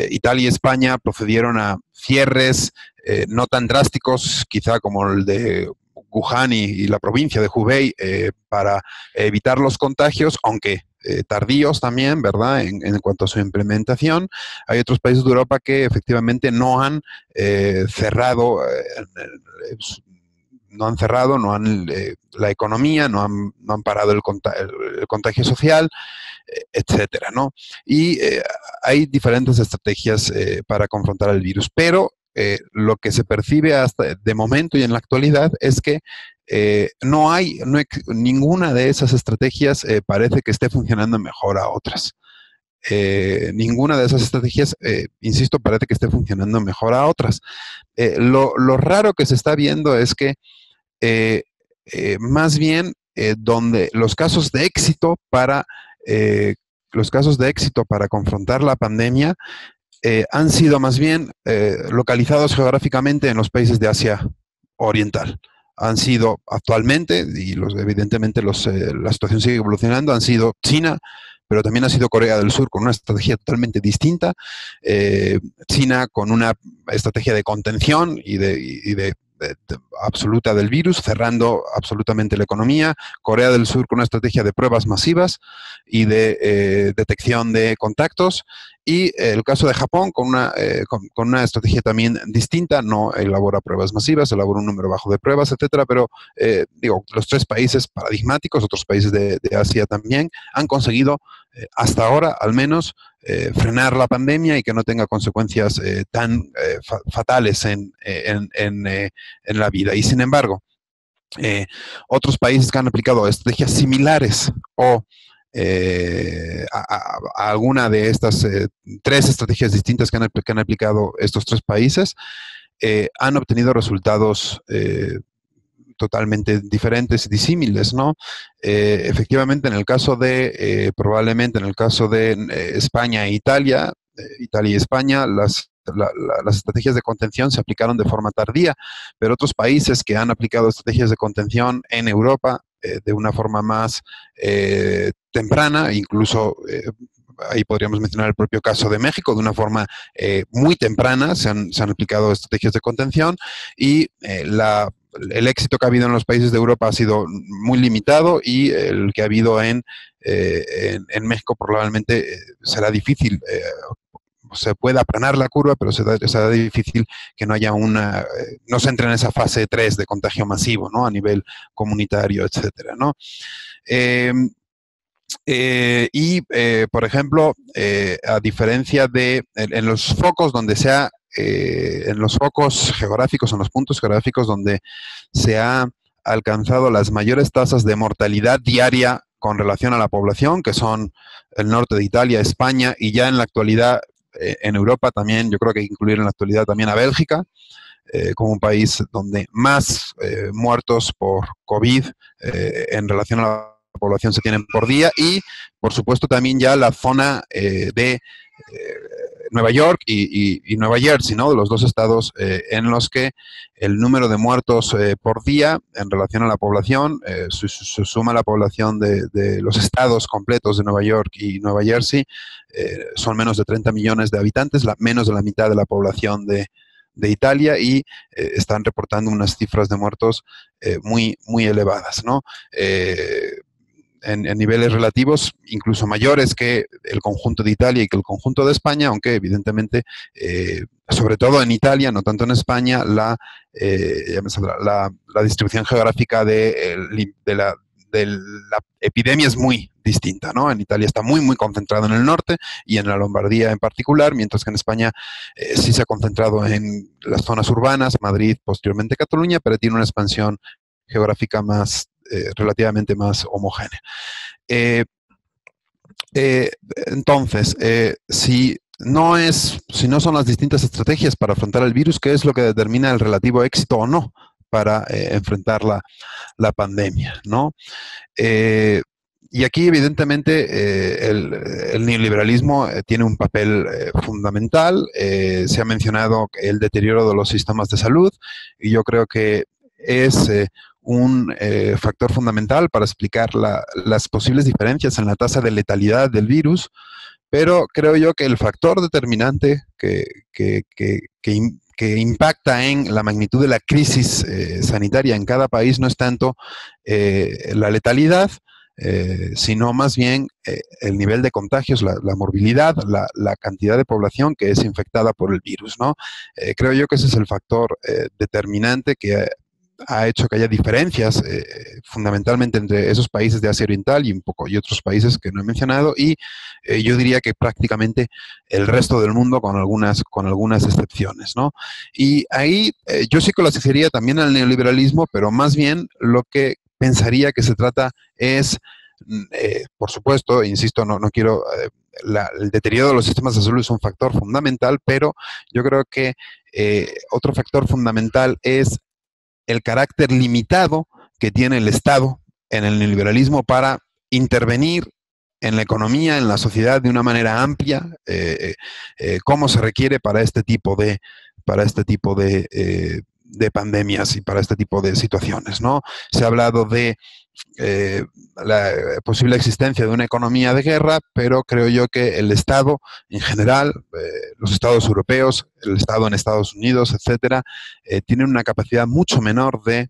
Italia y España procedieron a cierres no tan drásticos, quizá como el de Wuhan y la provincia de Hubei, para evitar los contagios, aunque tardíos también, ¿verdad? En cuanto a su implementación. Hay otros países de Europa que efectivamente no han cerrado la economía, no han parado el contagio social, etcétera, ¿no? Y hay diferentes estrategias para confrontar el virus, pero lo que se percibe hasta de momento y en la actualidad es que ninguna de esas estrategias parece que esté funcionando mejor a otras. ninguna de esas estrategias, insisto, parece que esté funcionando mejor a otras. Lo raro que se está viendo es que más bien donde los casos de éxito para confrontar la pandemia han sido más bien localizados geográficamente en los países de Asia Oriental. Han sido actualmente, y evidentemente la situación sigue evolucionando, han sido China, pero también ha sido Corea del Sur con una estrategia totalmente distinta, China con una estrategia de contención y de absoluta del virus, cerrando absolutamente la economía, Corea del Sur con una estrategia de pruebas masivas y de detección de contactos, y el caso de Japón con una estrategia también distinta, no elabora pruebas masivas, elabora un número bajo de pruebas, etcétera, pero los tres países paradigmáticos, otros países de Asia también, han conseguido hasta ahora al menos frenar la pandemia y que no tenga consecuencias tan fatales en la vida. Y sin embargo, otros países que han aplicado estrategias similares o a alguna de estas tres estrategias distintas que han aplicado estos tres países, han obtenido resultados totalmente diferentes y disímiles, ¿no? Efectivamente, probablemente en el caso de España e Italia y España, las estrategias de contención se aplicaron de forma tardía, pero otros países que han aplicado estrategias de contención en Europa de una forma más temprana, incluso ahí podríamos mencionar el propio caso de México, de una forma muy temprana se han aplicado estrategias de contención y el éxito que ha habido en los países de Europa ha sido muy limitado y el que ha habido en México probablemente será difícil. Se puede aplanar la curva, pero será difícil que no haya no se entre en esa fase 3 de contagio masivo, ¿no? A nivel comunitario, etcétera, ¿no? Por ejemplo, a diferencia en los focos donde en los focos geográficos, en los puntos geográficos donde se ha alcanzado las mayores tasas de mortalidad diaria con relación a la población, que son el norte de Italia, España, y ya en la actualidad en Europa también, yo creo que hay que incluir en la actualidad también a Bélgica, como un país donde más muertos por COVID en relación a la población se tienen por día, y por supuesto también ya la zona de Nueva York y Nueva Jersey, ¿no? De los dos estados en los que el número de muertos por día en relación a la población, se suma la población de los estados completos de Nueva York y Nueva Jersey, son menos de 30 millones de habitantes, menos de la mitad de la población de Italia, y están reportando unas cifras de muertos muy, muy elevadas, ¿no? En niveles relativos incluso mayores que el conjunto de Italia y que el conjunto de España, aunque evidentemente, sobre todo en Italia, no tanto en España, la distribución geográfica de la epidemia es muy distinta, ¿no? En Italia está muy, muy concentrado en el norte y en la Lombardía en particular, mientras que en España sí se ha concentrado en las zonas urbanas, Madrid, posteriormente Cataluña, pero tiene una expansión geográfica relativamente más homogénea. Entonces, si no son las distintas estrategias para afrontar el virus, ¿qué es lo que determina el relativo éxito o no para enfrentar la pandemia, ¿no? Y aquí, evidentemente, el neoliberalismo tiene un papel fundamental. Se ha mencionado el deterioro de los sistemas de salud, y yo creo que es un factor fundamental para explicar las posibles diferencias en la tasa de letalidad del virus, pero creo yo que el factor determinante que impacta en la magnitud de la crisis sanitaria en cada país no es tanto la letalidad, sino más bien el nivel de contagios, la morbilidad, la cantidad de población que es infectada por el virus, ¿no? Creo yo que ese es el factor determinante que ha hecho que haya diferencias fundamentalmente entre esos países de Asia Oriental y otros países que no he mencionado, y yo diría que prácticamente el resto del mundo con algunas excepciones, ¿no? Y ahí yo sí clasificaría también al neoliberalismo, pero más bien lo que pensaría que se trata es Por supuesto, insisto, no quiero... el deterioro de los sistemas de salud es un factor fundamental, pero yo creo que otro factor fundamental es el carácter limitado que tiene el Estado en el neoliberalismo para intervenir en la economía, en la sociedad de una manera amplia, como se requiere para este tipo de pandemias y para este tipo de situaciones, ¿no? Se ha hablado de la posible existencia de una economía de guerra, pero creo yo que el Estado en general, los Estados europeos, el Estado en Estados Unidos, etcétera, tienen una capacidad mucho menor de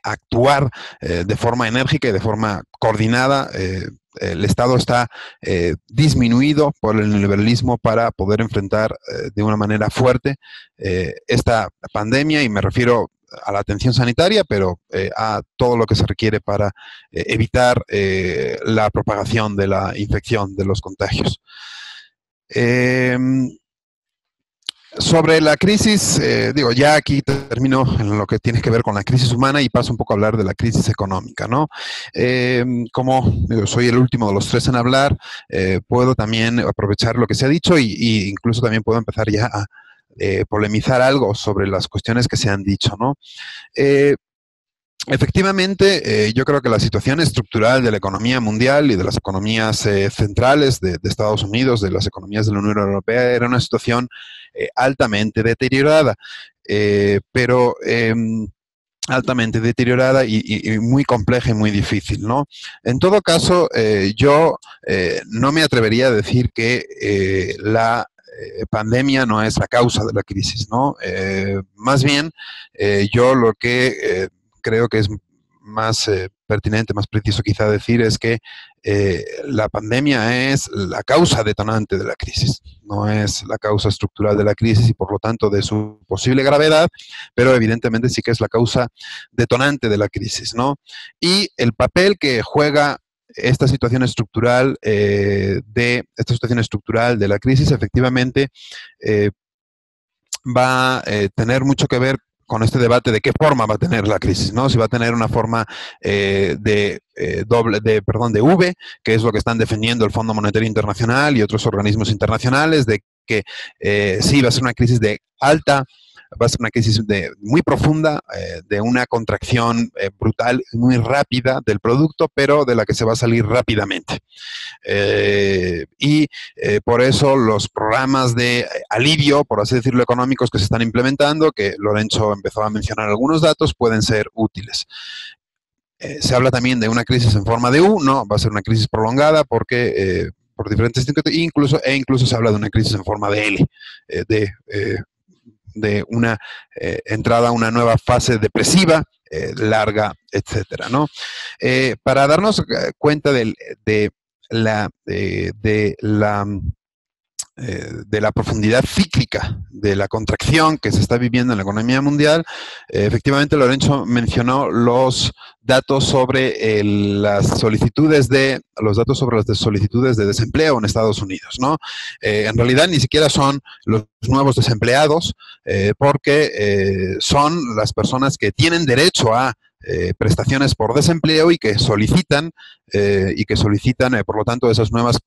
actuar de forma enérgica y de forma coordinada. El Estado está disminuido por el neoliberalismo para poder enfrentar de una manera fuerte esta pandemia, y me refiero a la atención sanitaria, pero a todo lo que se requiere para evitar la propagación de la infección, de los contagios. Sobre la crisis, ya aquí termino en lo que tiene que ver con la crisis humana y paso un poco a hablar de la crisis económica, ¿no? Soy el último de los tres en hablar, puedo también aprovechar lo que se ha dicho y incluso también puedo empezar ya a polemizar algo sobre las cuestiones que se han dicho, ¿no? Efectivamente, yo creo que la situación estructural de la economía mundial y de las economías centrales de Estados Unidos, de las economías de la Unión Europea, era una situación altamente deteriorada, pero altamente deteriorada y muy compleja y muy difícil, ¿no? En todo caso, yo no me atrevería a decir que la pandemia no es la causa de la crisis, ¿no? Más bien, yo lo que creo que es más pertinente, más preciso quizá decir, es que la pandemia es la causa detonante de la crisis, no es la causa estructural de la crisis y por lo tanto de su posible gravedad, pero evidentemente sí que es la causa detonante de la crisis, ¿no? Y el papel que juega esta situación estructural de la crisis efectivamente va a tener mucho que ver con este debate de qué forma va a tener la crisis, ¿no? Si va a tener una forma de V, que es lo que están defendiendo el Fondo Monetario Internacional y otros organismos internacionales, de que sí va a ser una crisis de alta, va a ser una crisis muy profunda, de una contracción brutal, muy rápida del producto, pero de la que se va a salir rápidamente. Por eso los programas de alivio, por así decirlo, económicos que se están implementando, que Lorenzo empezó a mencionar algunos datos, pueden ser útiles. Se habla también de una crisis en forma de U, no, va a ser una crisis prolongada porque por diferentes incluso se habla de una crisis en forma de L, de una entrada a una nueva fase depresiva, larga, etcétera, ¿no? Para darnos cuenta de la profundidad cíclica de la contracción que se está viviendo en la economía mundial, efectivamente Lorenzo mencionó los datos sobre las solicitudes de desempleo en Estados Unidos, ¿no? En realidad ni siquiera son los nuevos desempleados, porque son las personas que tienen derecho a prestaciones por desempleo y que solicitan por lo tanto esas nuevas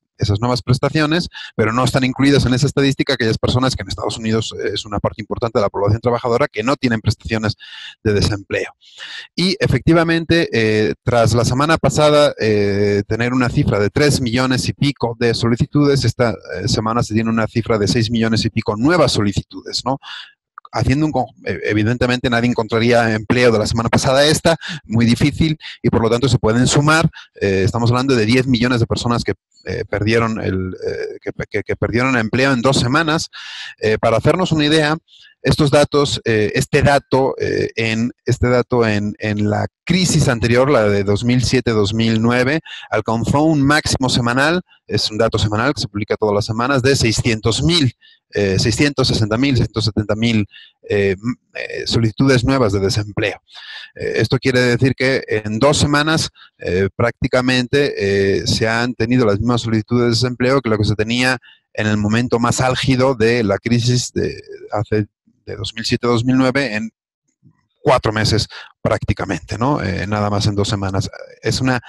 prestaciones, pero no están incluidas en esa estadística aquellas personas que en Estados Unidos es una parte importante de la población trabajadora que no tienen prestaciones de desempleo. Y efectivamente, tras la semana pasada tener una cifra de 3 millones y pico de solicitudes, esta semana se tiene una cifra de 6 millones y pico nuevas solicitudes, ¿no? Evidentemente nadie encontraría empleo de la semana pasada muy difícil, y por lo tanto se pueden sumar, estamos hablando de 10 millones de personas que perdieron perdieron empleo en 2 semanas. Para hacernos una idea, estos datos, este dato en la crisis anterior, la de 2007-2009, alcanzó un máximo semanal, es un dato semanal que se publica todas las semanas, de 660.000, 670.000 solicitudes nuevas de desempleo. Esto quiere decir que en 2 semanas prácticamente se han tenido las mismas solicitudes de desempleo que lo que se tenía en el momento más álgido de la crisis de 2007-2009 en 4 meses prácticamente, ¿no? Nada más en 2 semanas. Es una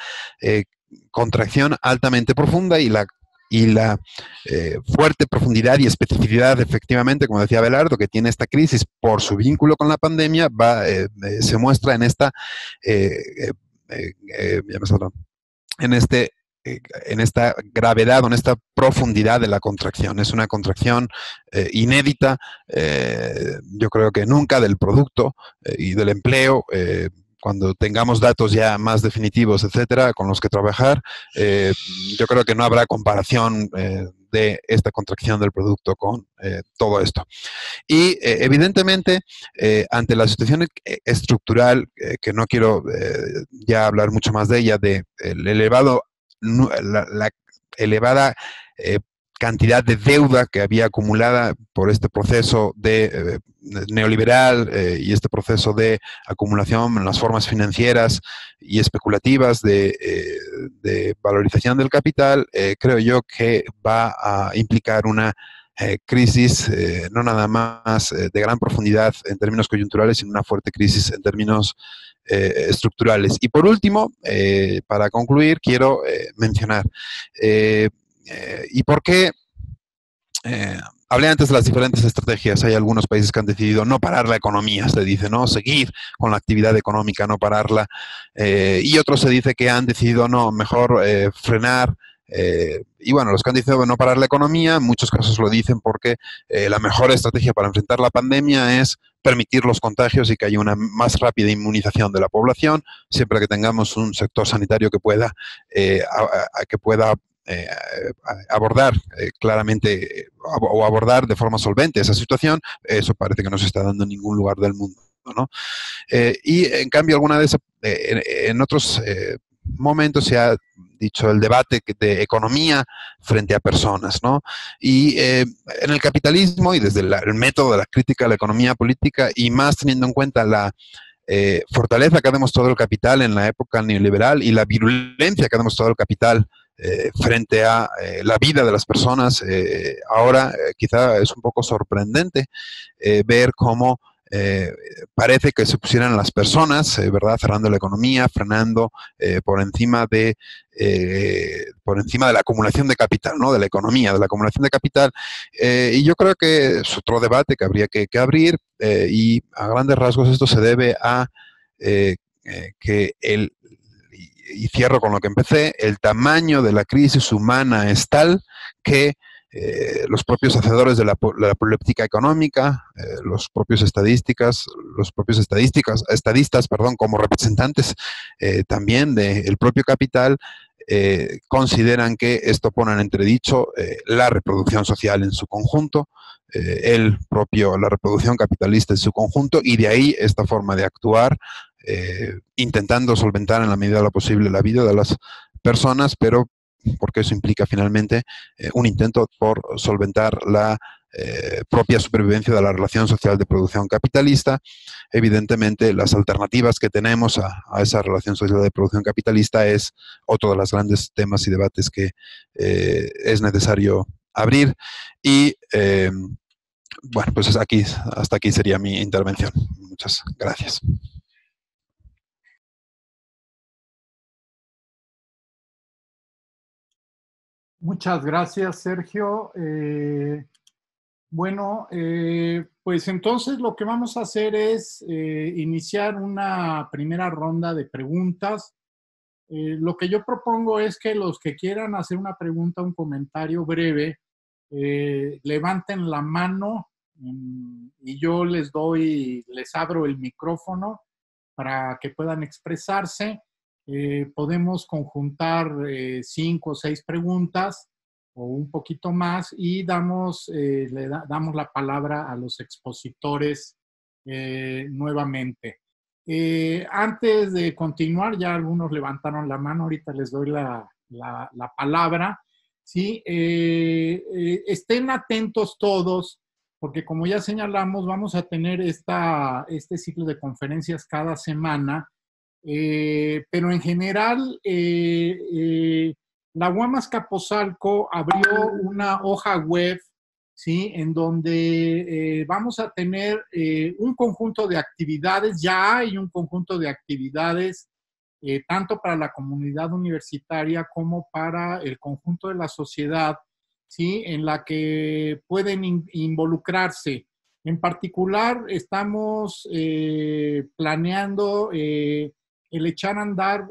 contracción altamente profunda y la fuerte profundidad y especificidad, efectivamente, como decía Abelardo, que tiene esta crisis por su vínculo con la pandemia, se muestra en esta, en este en esta gravedad o en esta profundidad de la contracción. Es una contracción inédita, yo creo que nunca, del producto y del empleo. Cuando tengamos datos ya más definitivos, etcétera, con los que trabajar, yo creo que no habrá comparación de esta contracción del producto con todo esto. Y evidentemente, ante la situación estructural, que no quiero ya hablar mucho más de ella, de la elevada cantidad de deuda que había acumulada por este proceso de neoliberal y este proceso de acumulación en las formas financieras y especulativas de valorización del capital, creo yo que va a implicar una crisis no nada más de gran profundidad en términos coyunturales, sino una fuerte crisis en términos estructurales. Y por último, para concluir, quiero mencionar, ¿y por qué? Hablé antes de las diferentes estrategias. Hay algunos países que han decidido no parar la economía, se dice, ¿no? Seguir con la actividad económica, no pararla. Y otros se dice que han decidido, no, mejor frenar. Y bueno, los que han decidido no parar la economía, en muchos casos lo dicen porque la mejor estrategia para enfrentar la pandemia es permitir los contagios y que haya una más rápida inmunización de la población, siempre que tengamos un sector sanitario que pueda abordar claramente o abordar de forma solvente esa situación. Eso parece que no se está dando en ningún lugar del mundo, ¿no? Y en cambio, en otros momentos se ha dicho el debate de economía frente a personas, ¿no? Y en el capitalismo y desde el método de la crítica a la economía política, y más teniendo en cuenta la fortaleza que ha demostrado el capital en la época neoliberal y la virulencia que ha demostrado el capital frente a la vida de las personas, ahora quizá es un poco sorprendente ver cómo parece que se pusieran las personas, ¿verdad? Cerrando la economía, frenando por encima de la acumulación de capital, ¿no? De la economía, de la acumulación de capital. Y yo creo que es otro debate que habría que abrir, y a grandes rasgos esto se debe a que y cierro con lo que empecé, el tamaño de la crisis humana es tal que los propios hacedores de la política económica, los propios estadistas, perdón, como representantes también del propio capital, consideran que esto pone en entredicho la reproducción social en su conjunto, la reproducción capitalista en su conjunto, y de ahí esta forma de actuar, intentando solventar en la medida de lo posible la vida de las personas, pero porque eso implica finalmente un intento por solventar la propia supervivencia de la relación social de producción capitalista. Evidentemente, las alternativas que tenemos a esa relación social de producción capitalista es otro de los grandes temas y debates que es necesario abrir. Y bueno, pues hasta aquí sería mi intervención. Muchas gracias. Muchas gracias, Sergio. Bueno, pues entonces lo que vamos a hacer es iniciar una primera ronda de preguntas. Lo que yo propongo es que los que quieran hacer una pregunta, un comentario breve, levanten la mano y yo les abro el micrófono para que puedan expresarse. Podemos conjuntar 5 o 6 preguntas o un poquito más y damos la palabra a los expositores nuevamente. Antes de continuar, ya algunos levantaron la mano, ahorita les doy la palabra. ¿Sí? Estén atentos todos, porque como ya señalamos, vamos a tener este ciclo de conferencias cada semana. Pero en general, la UAM Azcapotzalco abrió una hoja web, ¿sí? En donde vamos a tener un conjunto de actividades, ya hay un conjunto de actividades tanto para la comunidad universitaria como para el conjunto de la sociedad, ¿sí? En la que pueden involucrarse. En particular, estamos planeando el echar a andar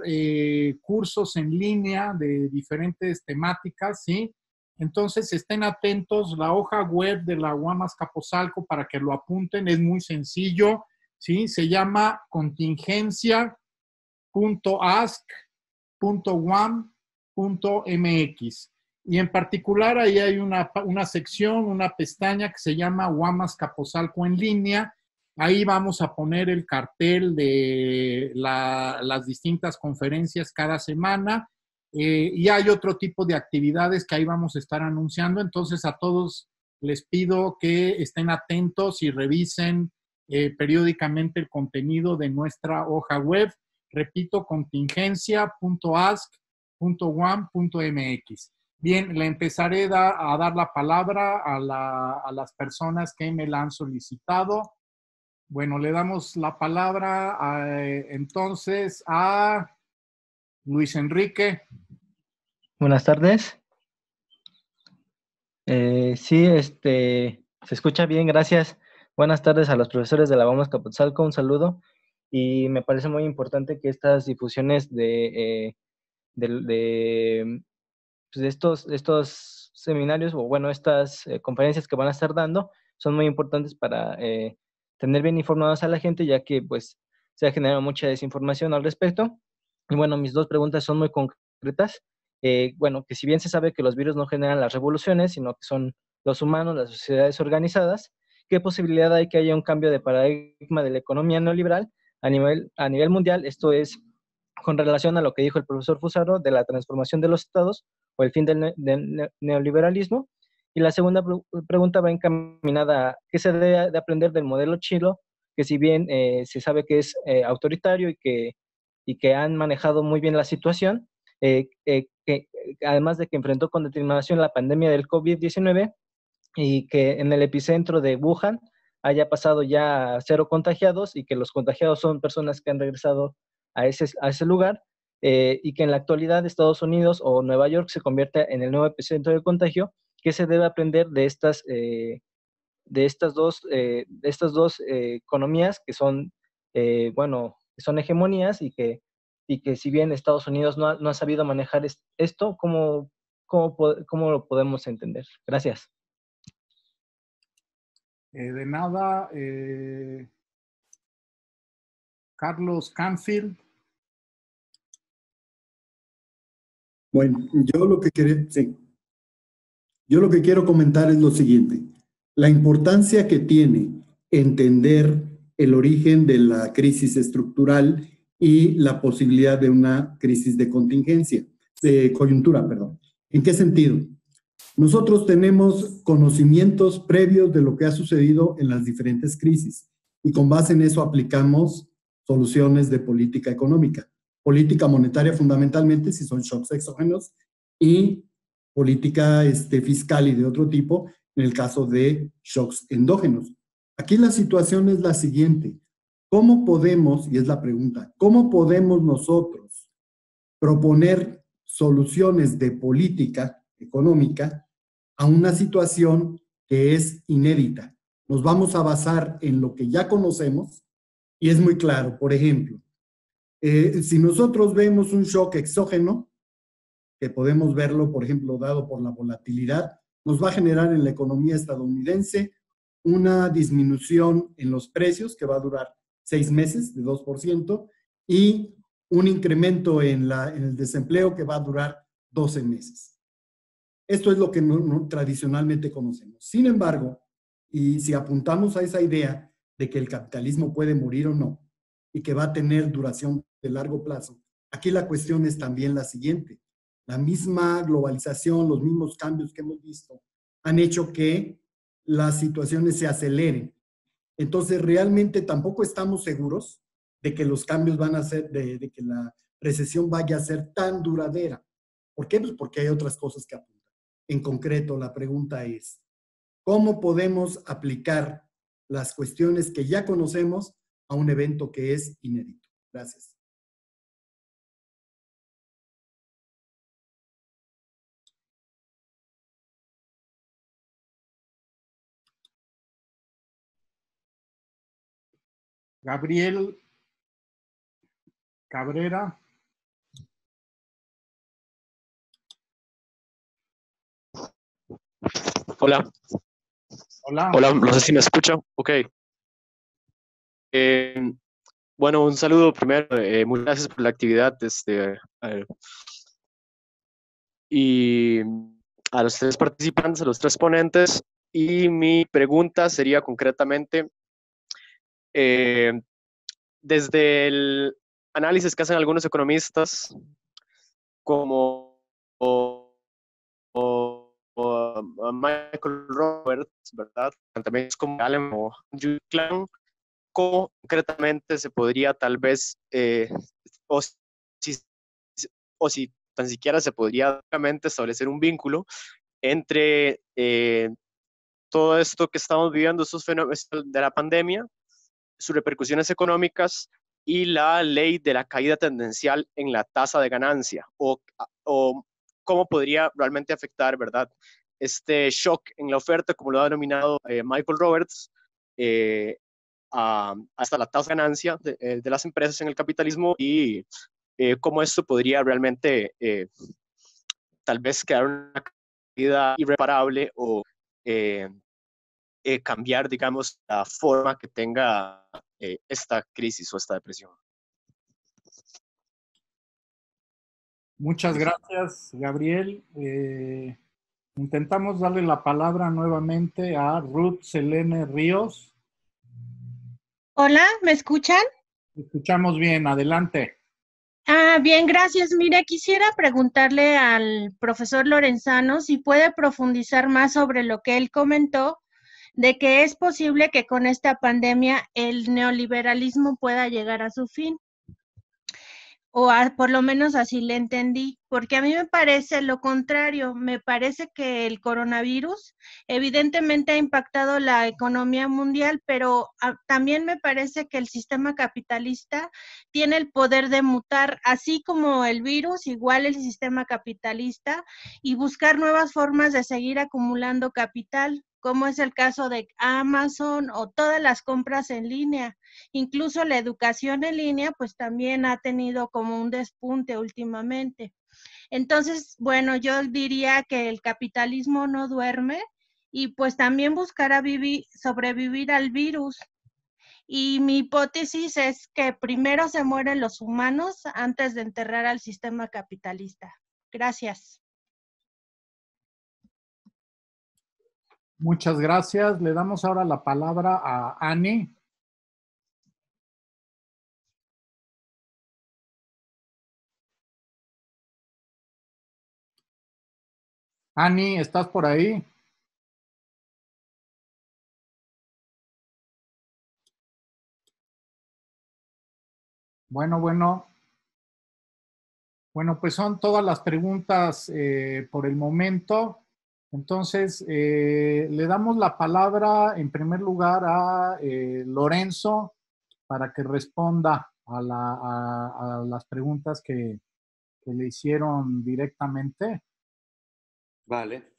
cursos en línea de diferentes temáticas, ¿sí? Entonces, estén atentos, la hoja web de la UAM Azcapotzalco para que lo apunten, es muy sencillo, ¿sí? Se llama contingencia.ask.uam.mx. Y en particular ahí hay una sección, una pestaña que se llama UAM Azcapotzalco en línea. Ahí vamos a poner el cartel de las distintas conferencias cada semana. Y hay otro tipo de actividades que ahí vamos a estar anunciando. Entonces a todos les pido que estén atentos y revisen periódicamente el contenido de nuestra hoja web. Repito, contingencia.ask.uam.mx. Bien, le empezaré a dar la palabra a las personas que me la han solicitado. Bueno, le damos la palabra entonces a Luis Enrique. Buenas tardes. Sí, se escucha bien, gracias. Buenas tardes a los profesores de la UAM Azcapotzalco, un saludo. Y me parece muy importante que estas difusiones de estos seminarios, o bueno, estas conferencias que van a estar dando, son muy importantes para tener bien informados a la gente, ya que pues se ha generado mucha desinformación al respecto. Y bueno, mis dos preguntas son muy concretas. Bueno, que si bien se sabe que los virus no generan las revoluciones, sino que son los humanos, las sociedades organizadas, ¿qué posibilidad hay que haya un cambio de paradigma de la economía neoliberal a nivel mundial? Esto es con relación a lo que dijo el profesor Fusaro de la transformación de los estados o el fin del neoliberalismo. Y la segunda pregunta va encaminada a qué se debe de aprender del modelo chino, que si bien se sabe que es autoritario y que han manejado muy bien la situación, que además de que enfrentó con determinación la pandemia del COVID-19 y que en el epicentro de Wuhan haya pasado ya a 0 contagiados y que los contagiados son personas que han regresado a ese lugar, y que en la actualidad Estados Unidos o Nueva York se convierte en el nuevo epicentro de contagio. ¿Qué se debe aprender de estas dos economías que son, bueno, que son hegemonías y que si bien Estados Unidos no ha sabido manejar esto, ¿cómo lo podemos entender? Gracias. De nada, Carlos Canfield. Bueno, yo lo que quiero comentar es lo siguiente. La importancia que tiene entender el origen de la crisis estructural y la posibilidad de una crisis de contingencia, de coyuntura, perdón. ¿En qué sentido? Nosotros tenemos conocimientos previos de lo que ha sucedido en las diferentes crisis y con base en eso aplicamos soluciones de política económica. Política monetaria fundamentalmente, si son shocks exógenos, y política fiscal y de otro tipo, en el caso de shocks endógenos. Aquí la situación es la siguiente. ¿Cómo podemos, y es la pregunta, cómo podemos nosotros proponer soluciones de política económica a una situación que es inédita? Nos vamos a basar en lo que ya conocemos y es muy claro. Por ejemplo, si nosotros vemos un shock exógeno, que podemos verlo, por ejemplo, dado por la volatilidad, nos va a generar en la economía estadounidense una disminución en los precios que va a durar 6 meses de 2% y un incremento en el desempleo que va a durar 12 meses. Esto es lo que tradicionalmente conocemos. Sin embargo, y si apuntamos a esa idea de que el capitalismo puede morir o no y que va a tener duración de largo plazo, aquí la cuestión es también la siguiente. La misma globalización, los mismos cambios que hemos visto han hecho que las situaciones se aceleren. Entonces, realmente tampoco estamos seguros de que los cambios van a ser, de que la recesión vaya a ser tan duradera. ¿Por qué? Pues porque hay otras cosas que apuntan. En concreto, la pregunta es, cómo podemos aplicar las cuestiones que ya conocemos a un evento que es inédito. Gracias. Gabriel Cabrera. Hola. Hola. Hola, no sé si me escuchan. Ok. Bueno, un saludo primero. Muchas gracias por la actividad. Y a los tres participantes, a los tres ponentes. Y mi pregunta sería concretamente, desde el análisis que hacen algunos economistas, como Michael Roberts, ¿verdad? También es como Allen o Jude Clown, ¿cómo concretamente se podría tal vez, o, si, o si tan siquiera se podría establecer un vínculo entre todo esto que estamos viviendo, estos fenómenos de la pandemia, sus repercusiones económicas y la ley de la caída tendencial en la tasa de ganancia, o cómo podría realmente afectar, ¿verdad?, este shock en la oferta, como lo ha denominado Michael Roberts, hasta la tasa de ganancia de las empresas en el capitalismo, y cómo esto podría realmente tal vez crear una caída irreparable o eh, cambiar, digamos, la forma que tenga esta crisis o esta depresión. Muchas gracias, Gabriel. Intentamos darle la palabra nuevamente a Ruth Selene Ríos. Hola, ¿me escuchan? Escuchamos bien, adelante. Bien, gracias. Mira, quisiera preguntarle al profesor Lorenzano si puede profundizar más sobre lo que él comentó, de que es posible que con esta pandemia el neoliberalismo pueda llegar a su fin. Por lo menos así le entendí, porque a mí me parece lo contrario, me parece que el coronavirus evidentemente ha impactado la economía mundial, pero también me parece que el sistema capitalista tiene el poder de mutar, así como el virus, igual el sistema capitalista, y buscar nuevas formas de seguir acumulando capital, como es el caso de Amazon o todas las compras en línea. Incluso la educación en línea, pues también ha tenido como un despunte últimamente. Entonces, bueno, yo diría que el capitalismo no duerme y pues también buscará sobrevivir al virus. Y mi hipótesis es que primero se mueren los humanos antes de enterrar al sistema capitalista. Gracias. Muchas gracias. Le damos ahora la palabra a Ani. Ani, ¿estás por ahí? Bueno, pues son todas las preguntas por el momento. Entonces, le damos la palabra en primer lugar a Lorenzo para que responda a las preguntas que le hicieron directamente. Vale.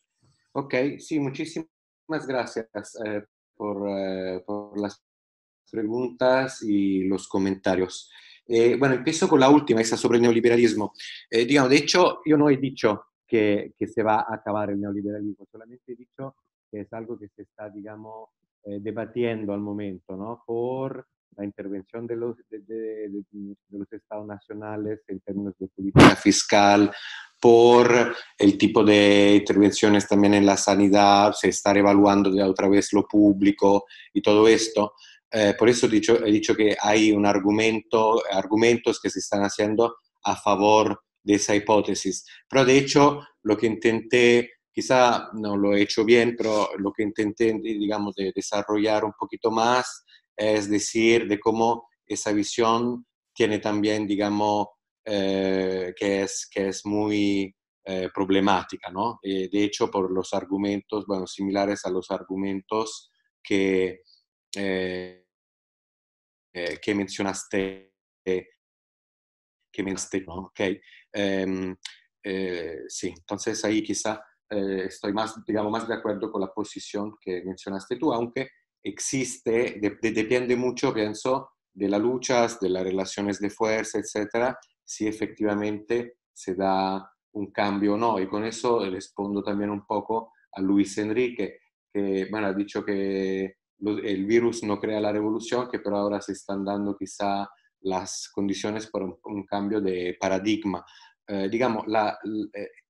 Ok, sí, muchísimas gracias por las preguntas y los comentarios. Bueno, empiezo con la última, esa sobre el neoliberalismo. Digamos, de hecho, yo no he dicho que se va a acabar el neoliberalismo, solamente he dicho que es algo que se está, digamos, debatiendo al momento, ¿no? Por la intervención de los estados nacionales en términos de política fiscal, por el tipo de intervenciones también en la sanidad, se está revaluando de otra vez lo público y todo esto. Por eso he dicho que hay argumentos que se están haciendo a favor de esa hipótesis. Pero de hecho, lo que intenté, quizá no lo he hecho bien, pero lo que intenté, digamos, de desarrollar un poquito más, es decir, de cómo esa visión tiene también, digamos, que es muy problemática, ¿no? De hecho, por los argumentos, bueno, similares a los argumentos eh, que mencionaste, ¿no? Okay. Sí, entonces ahí quizá estoy más, digamos, más de acuerdo con la posición que mencionaste tú, aunque existe, depende mucho, pienso, de las luchas, de las relaciones de fuerza, etcétera, si efectivamente se da un cambio o no. Y con eso respondo también un poco a Luis Enrique, que bueno, ha dicho que el virus no crea la revolución, que pero ahora se están dando quizá las condiciones para un cambio de paradigma. Digamos,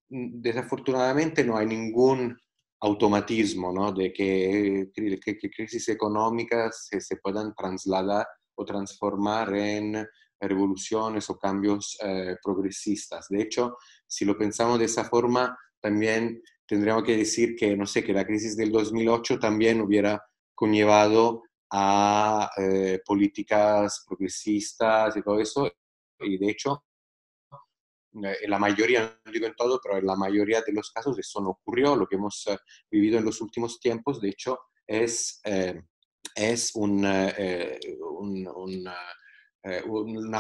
desafortunadamente no hay ningún automatismo, ¿no? De que crisis económicas se puedan trasladar o transformar en revoluciones o cambios progresistas. De hecho, si lo pensamos de esa forma, también tendríamos que decir que, no sé, que la crisis del 2008 también hubiera conllevado a políticas progresistas y todo eso, y de hecho, en la mayoría, no digo en todo, pero en la mayoría de los casos eso no ocurrió. Lo que hemos vivido en los últimos tiempos, de hecho, es una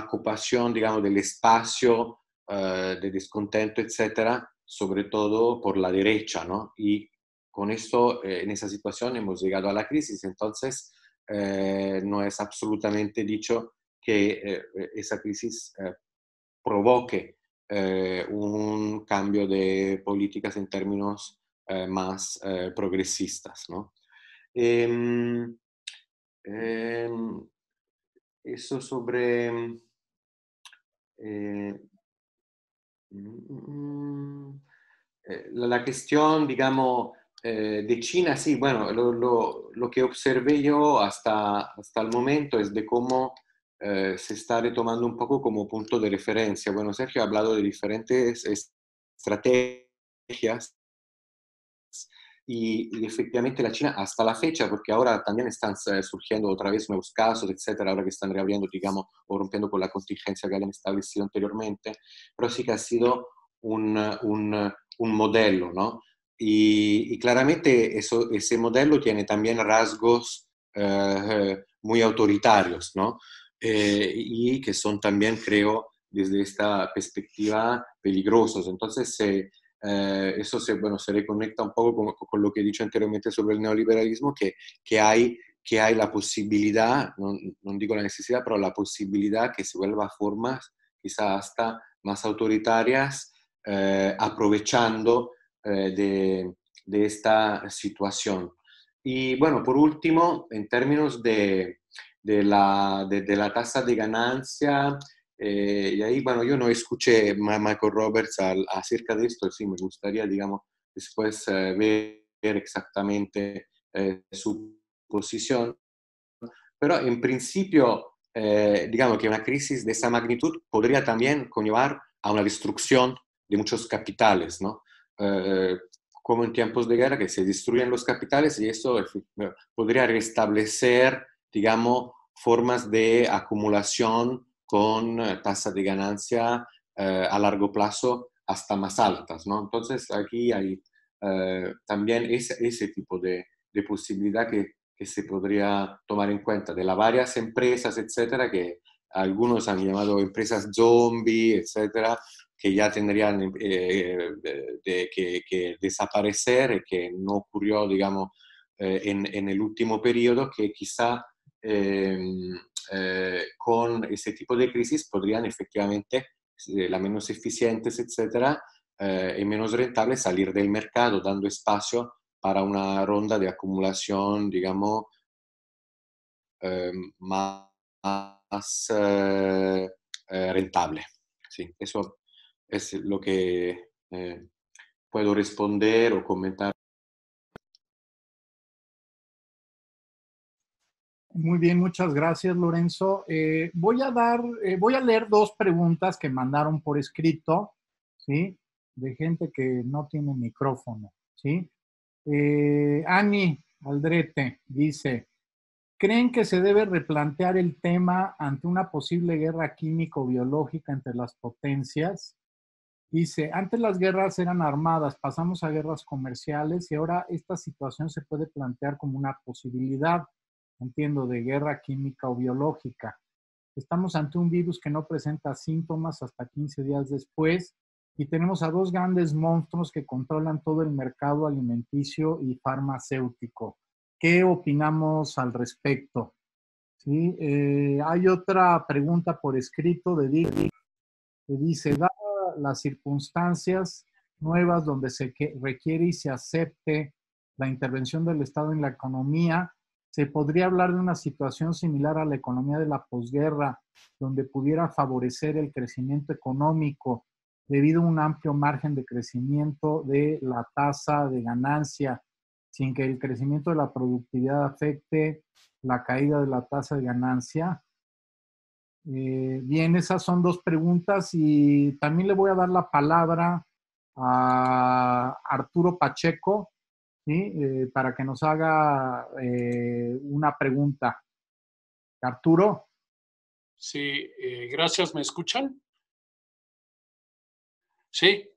ocupación, digamos, del espacio de descontento, etcétera, sobre todo por la derecha, ¿no? Y con esto, en esa situación hemos llegado a la crisis. Entonces, no es absolutamente dicho que esa crisis provoque un cambio de políticas en términos más progresistas, ¿no? Em, em, Eso sobre... eh, mm, la cuestión, digamos, de China, sí, bueno, lo que observé yo hasta el momento es de cómo se está retomando un poco como punto de referencia. Bueno, Sergio ha hablado de diferentes estrategias y efectivamente la China hasta la fecha, porque ahora también están surgiendo otra vez nuevos casos, etcétera, ahora que están reabriendo, digamos, o rompiendo con la contingencia que habían establecido anteriormente, pero sí que ha sido un modelo, ¿no? Y claramente ese modelo tiene también rasgos muy autoritarios, ¿no? Y que son también, creo, desde esta perspectiva peligrosos. Entonces, eso se reconecta un poco con lo que he dicho anteriormente sobre el neoliberalismo, que hay la posibilidad, no digo la necesidad, pero la posibilidad que se vuelva a formas quizás hasta más autoritarias, aprovechando de esta situación. Y bueno, por último, en términos de la tasa de ganancia, y ahí, bueno, yo no escuché a Michael Roberts acerca de esto, sí, me gustaría, digamos, después ver exactamente su posición, pero en principio, digamos que una crisis de esa magnitud podría también conllevar a una destrucción de muchos capitales, ¿no? Como en tiempos de guerra, que se destruyen los capitales y eso podría restablecer, digamos, formas de acumulación con tasas de ganancia a largo plazo hasta más altas, ¿no? Entonces aquí hay también ese tipo de posibilidad que se podría tomar en cuenta de las varias empresas, etcétera, que algunos han llamado empresas zombie, etcétera, que ya tendrían que desaparecer y que no ocurrió, digamos, en el último periodo, que quizá con ese tipo de crisis podrían efectivamente, las menos eficientes, etcétera, y menos rentables, salir del mercado, dando espacio para una ronda de acumulación, digamos, más rentable. Sí, eso es lo que puedo responder o comentar. Muy bien, muchas gracias, Lorenzo. Voy a leer dos preguntas que mandaron por escrito, ¿sí? De gente que no tiene micrófono, ¿sí? Ani Aldrete dice, ¿creen que se debe replantear el tema ante una posible guerra químico-biológica entre las potencias? Dice, antes las guerras eran armadas, pasamos a guerras comerciales y ahora esta situación se puede plantear como una posibilidad, entiendo, de guerra química o biológica. Estamos ante un virus que no presenta síntomas hasta 15 días después y tenemos a dos grandes monstruos que controlan todo el mercado alimenticio y farmacéutico. ¿Qué opinamos al respecto? ¿Sí? Hay otra pregunta por escrito de Dick que dice, dadas las circunstancias nuevas donde se requiere y se acepte la intervención del Estado en la economía, ¿se podría hablar de una situación similar a la economía de la posguerra, donde pudiera favorecer el crecimiento económico debido a un amplio margen de crecimiento de la tasa de ganancia, sin que el crecimiento de la productividad afecte la caída de la tasa de ganancia? Bien, esas son dos preguntas y también le voy a dar la palabra a Arturo Pacheco, ¿sí? Para que nos haga una pregunta. Arturo. Sí, gracias. ¿Me escuchan? Sí,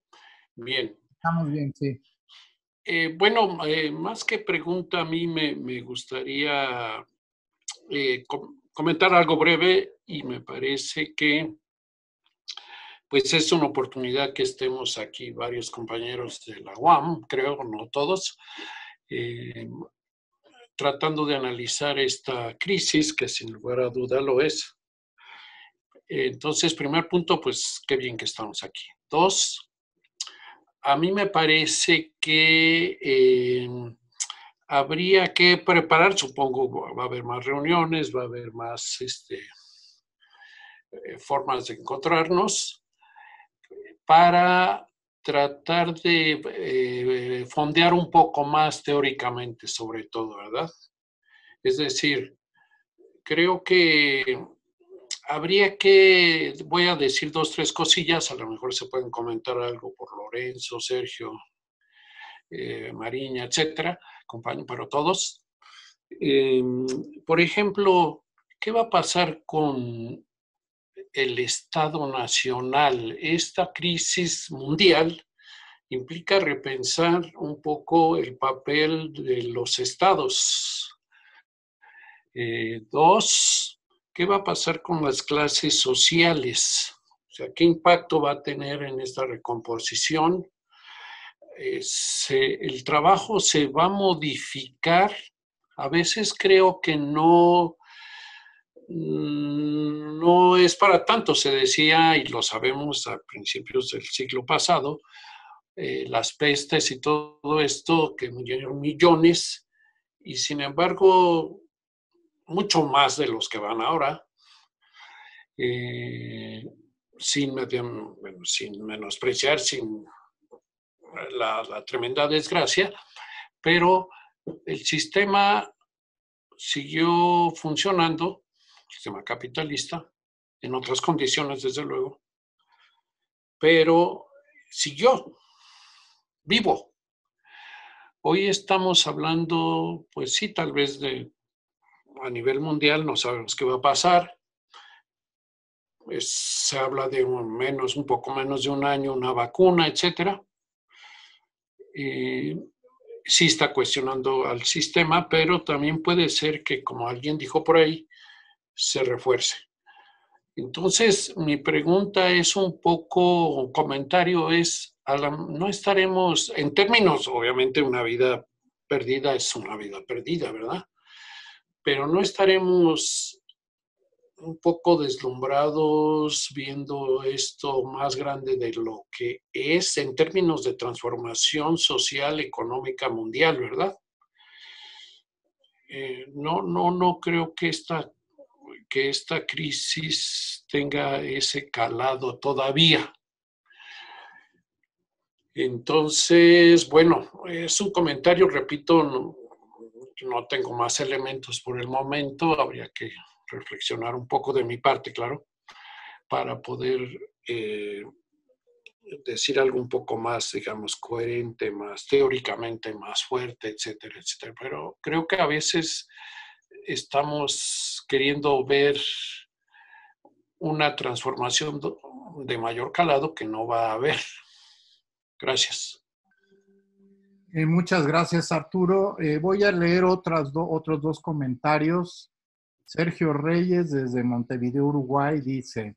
bien. Estamos bien, sí. Bueno, más que pregunta, a mí me gustaría comentar algo breve y me parece que pues es una oportunidad que estemos aquí varios compañeros de la UAM, creo, no todos, tratando de analizar esta crisis, que sin lugar a duda lo es. Entonces, primer punto, pues qué bien que estamos aquí. Dos, a mí me parece que habría que preparar, supongo, va a haber más reuniones, va a haber más formas de encontrarnos para tratar de fondear un poco más teóricamente sobre todo, ¿verdad? Es decir, creo que habría que, voy a decir dos, tres cosillas, a lo mejor se pueden comentar algo por Lorenzo, Sergio, Mariña, etcétera, compañero para todos. Por ejemplo, ¿qué va a pasar con el Estado Nacional? Esta crisis mundial implica repensar un poco el papel de los estados. Dos, ¿qué va a pasar con las clases sociales? O sea, ¿qué impacto va a tener en esta recomposición? El trabajo se va a modificar. A veces creo que no es para tanto. Se decía, y lo sabemos a principios del siglo pasado, las pestes y todo esto, que murieron millones, y sin embargo, mucho más de los que van ahora, sin menospreciar, sin la tremenda desgracia, pero el sistema siguió funcionando, el sistema capitalista, en otras condiciones, desde luego, pero siguió vivo. Hoy estamos hablando, pues sí, tal vez a nivel mundial, no sabemos qué va a pasar. Se habla de un poco menos de un año, una vacuna, etcétera. Sí está cuestionando al sistema, pero también puede ser que, como alguien dijo por ahí, se refuerce. Entonces, mi pregunta es un poco, comentario es, no estaremos, en términos, obviamente una vida perdida es una vida perdida, ¿verdad? Pero no estaremos un poco deslumbrados viendo esto más grande de lo que es en términos de transformación social, económica mundial, ¿verdad? No creo que esta crisis tenga ese calado todavía. Entonces, bueno, es un comentario, repito, no tengo más elementos por el momento, habría que reflexionar un poco de mi parte, claro, para poder decir algo un poco más, digamos, coherente, más teóricamente, más fuerte, etcétera, etcétera. Pero creo que a veces estamos queriendo ver una transformación de mayor calado que no va a haber. Gracias. Muchas gracias, Arturo. Voy a leer otros dos comentarios. Sergio Reyes, desde Montevideo, Uruguay, dice,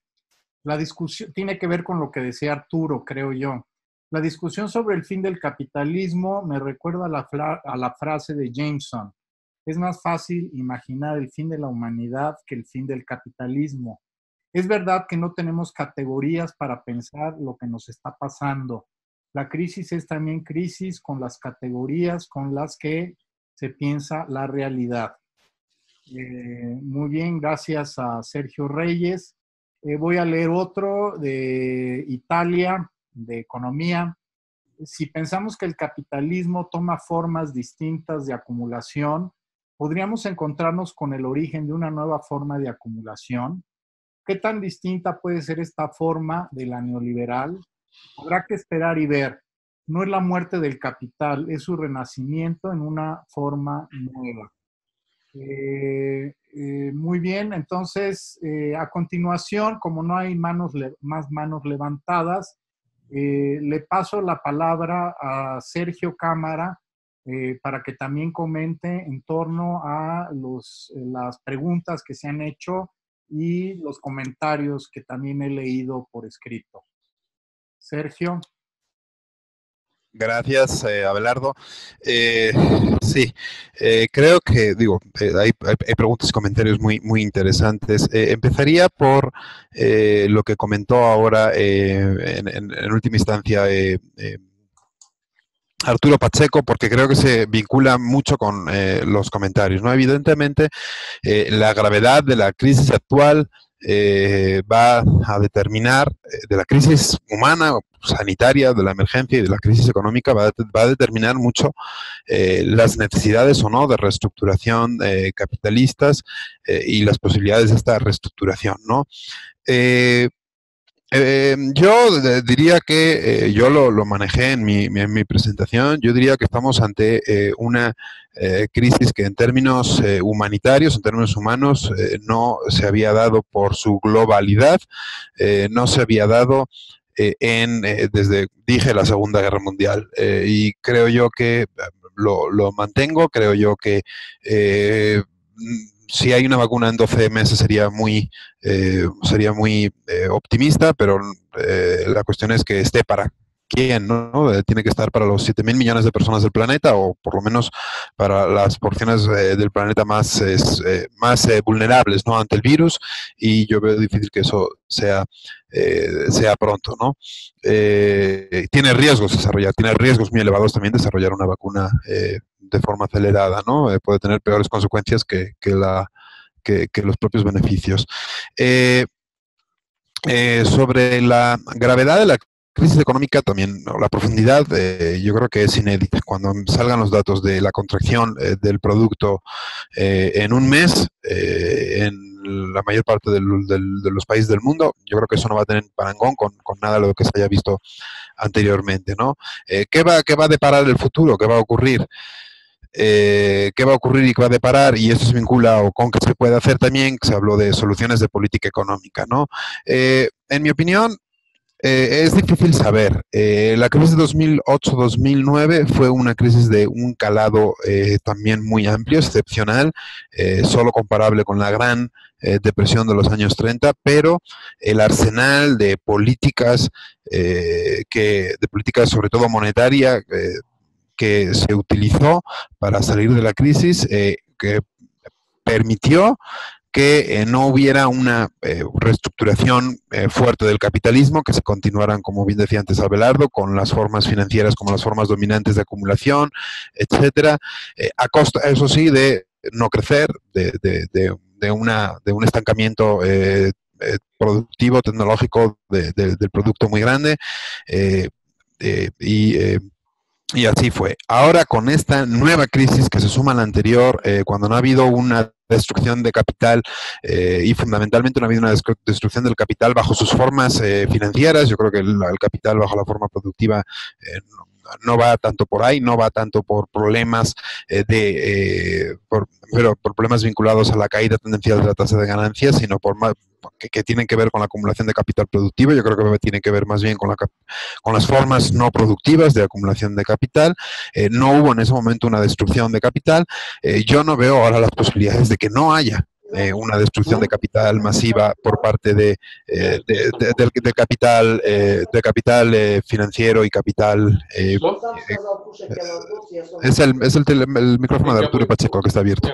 la discusión tiene que ver con lo que decía Arturo, creo yo. La discusión sobre el fin del capitalismo me recuerda a la frase de Jameson. Es más fácil imaginar el fin de la humanidad que el fin del capitalismo. Es verdad que no tenemos categorías para pensar lo que nos está pasando. La crisis es también crisis con las categorías con las que se piensa la realidad. Muy bien, gracias a Sergio Reyes. Voy a leer otro de Italia, de economía. Si pensamos que el capitalismo toma formas distintas de acumulación, ¿podríamos encontrarnos con el origen de una nueva forma de acumulación? ¿Qué tan distinta puede ser esta forma de la neoliberal? Habrá que esperar y ver. No es la muerte del capital, es su renacimiento en una forma nueva. Muy bien, entonces, a continuación, como no hay más manos levantadas, le paso la palabra a Sergio Cámara para que también comente en torno a las preguntas que se han hecho y los comentarios que también he leído por escrito. Sergio. Gracias, Abelardo. Sí, creo que, hay preguntas y comentarios muy interesantes. Empezaría por lo que comentó ahora, en última instancia, Arturo Pacheco, porque creo que se vincula mucho con los comentarios, ¿no? Evidentemente, la gravedad de la crisis actual va a determinar, de la crisis humana, sanitaria, de la emergencia y de la crisis económica, va a determinar mucho las necesidades o no de reestructuración capitalistas y las posibilidades de esta reestructuración, ¿no? Yo diría que yo lo manejé en mi presentación. Yo diría que estamos ante una crisis que en términos humanitarios, en términos humanos, no se había dado por su globalidad, no se había dado desde, dije, la Segunda Guerra Mundial. Y creo yo que lo mantengo, creo yo que si hay una vacuna en 12 meses sería muy optimista, pero la cuestión es que esté para quién, ¿no? Tiene que estar para los 7.000 millones de personas del planeta, o por lo menos para las porciones del planeta más vulnerables, ¿no?, ante el virus, y yo veo difícil que eso sea pronto, ¿no? Tiene riesgos muy elevados también desarrollar una vacuna de forma acelerada, ¿no? Puede tener peores consecuencias que los propios beneficios. Sobre la gravedad de la crisis económica también, ¿no? La profundidad yo creo que es inédita. Cuando salgan los datos de la contracción del producto en un mes, en la mayor parte de los países del mundo, yo creo que eso no va a tener parangón con nada de lo que se haya visto anteriormente, ¿no? ¿Qué va a deparar el futuro? ¿Qué va a ocurrir? ¿Qué va a ocurrir y qué va a deparar? Y esto se vincula o con qué se puede hacer también. Se habló de soluciones de política económica, ¿no? En mi opinión, es difícil saber. La crisis de 2008-2009 fue una crisis de un calado también muy amplio, excepcional, solo comparable con la gran depresión de los años 30, pero el arsenal de políticas, de políticas sobre todo monetaria, que se utilizó para salir de la crisis, que permitió que no hubiera una reestructuración fuerte del capitalismo, que se continuaran, como bien decía antes Abelardo, con las formas financieras como las formas dominantes de acumulación, etcétera, a costa, eso sí, de no crecer, de un estancamiento productivo, tecnológico del producto muy grande, y así fue. Ahora, con esta nueva crisis que se suma a la anterior, cuando no ha habido una destrucción de capital y fundamentalmente no ha habido una destrucción del capital bajo sus formas financieras, yo creo que el capital bajo la forma productiva no va tanto por ahí, no va tanto por problemas por problemas vinculados a la caída tendencial de la tasa de ganancias, sino por que tienen que ver con la acumulación de capital productivo. Yo creo que tiene que ver más bien con las formas no productivas de acumulación de capital. No hubo en ese momento una destrucción de capital. Yo no veo ahora las posibilidades de que no haya una destrucción de capital masiva por parte del capital financiero y capital. Es el micrófono de Arturo Pacheco que está abierto.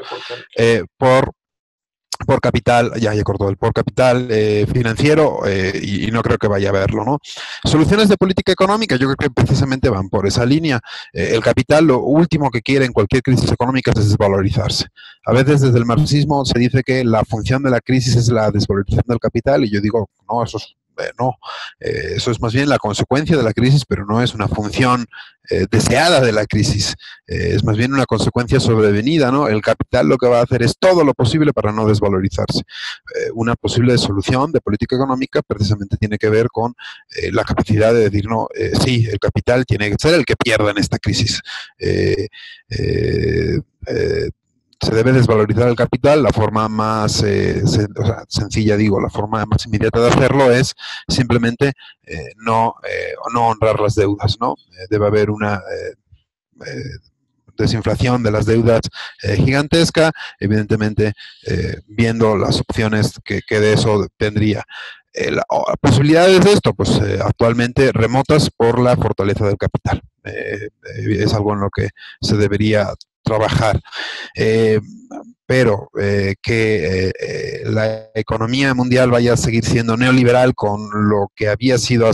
Por capital, ya cortó, por capital financiero y no creo que vaya a haberlo, ¿no? Soluciones de política económica, yo creo que precisamente van por esa línea. El capital lo último que quiere en cualquier crisis económica es desvalorizarse. A veces desde el marxismo se dice que la función de la crisis es la desvalorización del capital y yo digo, no, eso es eso es más bien la consecuencia de la crisis, pero no es una función deseada de la crisis. Es más bien una consecuencia sobrevenida, ¿no? El capital lo que va a hacer es todo lo posible para no desvalorizarse. Una posible solución de política económica precisamente tiene que ver con la capacidad de decir, no, sí, el capital tiene que ser el que pierda en esta crisis. Se debe desvalorizar el capital. La forma más sencilla, la forma más inmediata de hacerlo es simplemente no honrar las deudas, ¿no? Debe haber una desinflación de las deudas gigantesca, evidentemente viendo las opciones que de eso tendría. Posibilidades de esto, pues actualmente remotas por la fortaleza del capital. Es algo en lo que se debería trabajar. Pero que la economía mundial vaya a seguir siendo neoliberal con lo que había sido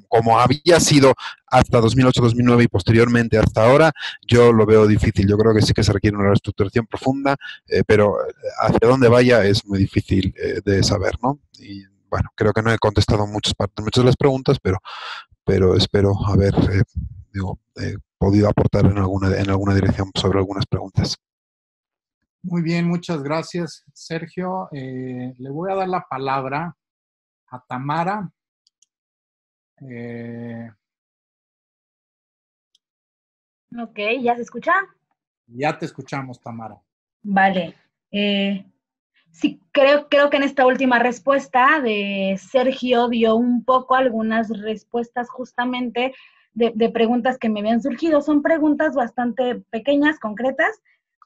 como había sido hasta 2008-2009 y posteriormente hasta ahora, yo lo veo difícil. Yo creo que sí que se requiere una reestructuración profunda, pero hacia dónde vaya es muy difícil de saber, ¿no? Y bueno, creo que no he contestado muchas de las preguntas, pero espero haber podido aportar en alguna dirección sobre algunas preguntas. Muy bien, muchas gracias, Sergio. Le voy a dar la palabra a Tamara. Ok, ¿ya se escucha? Ya te escuchamos, Tamara. Vale. Sí, creo que en esta última respuesta de Sergio dio un poco algunas respuestas justamente de preguntas que me habían surgido. Son preguntas bastante pequeñas, concretas,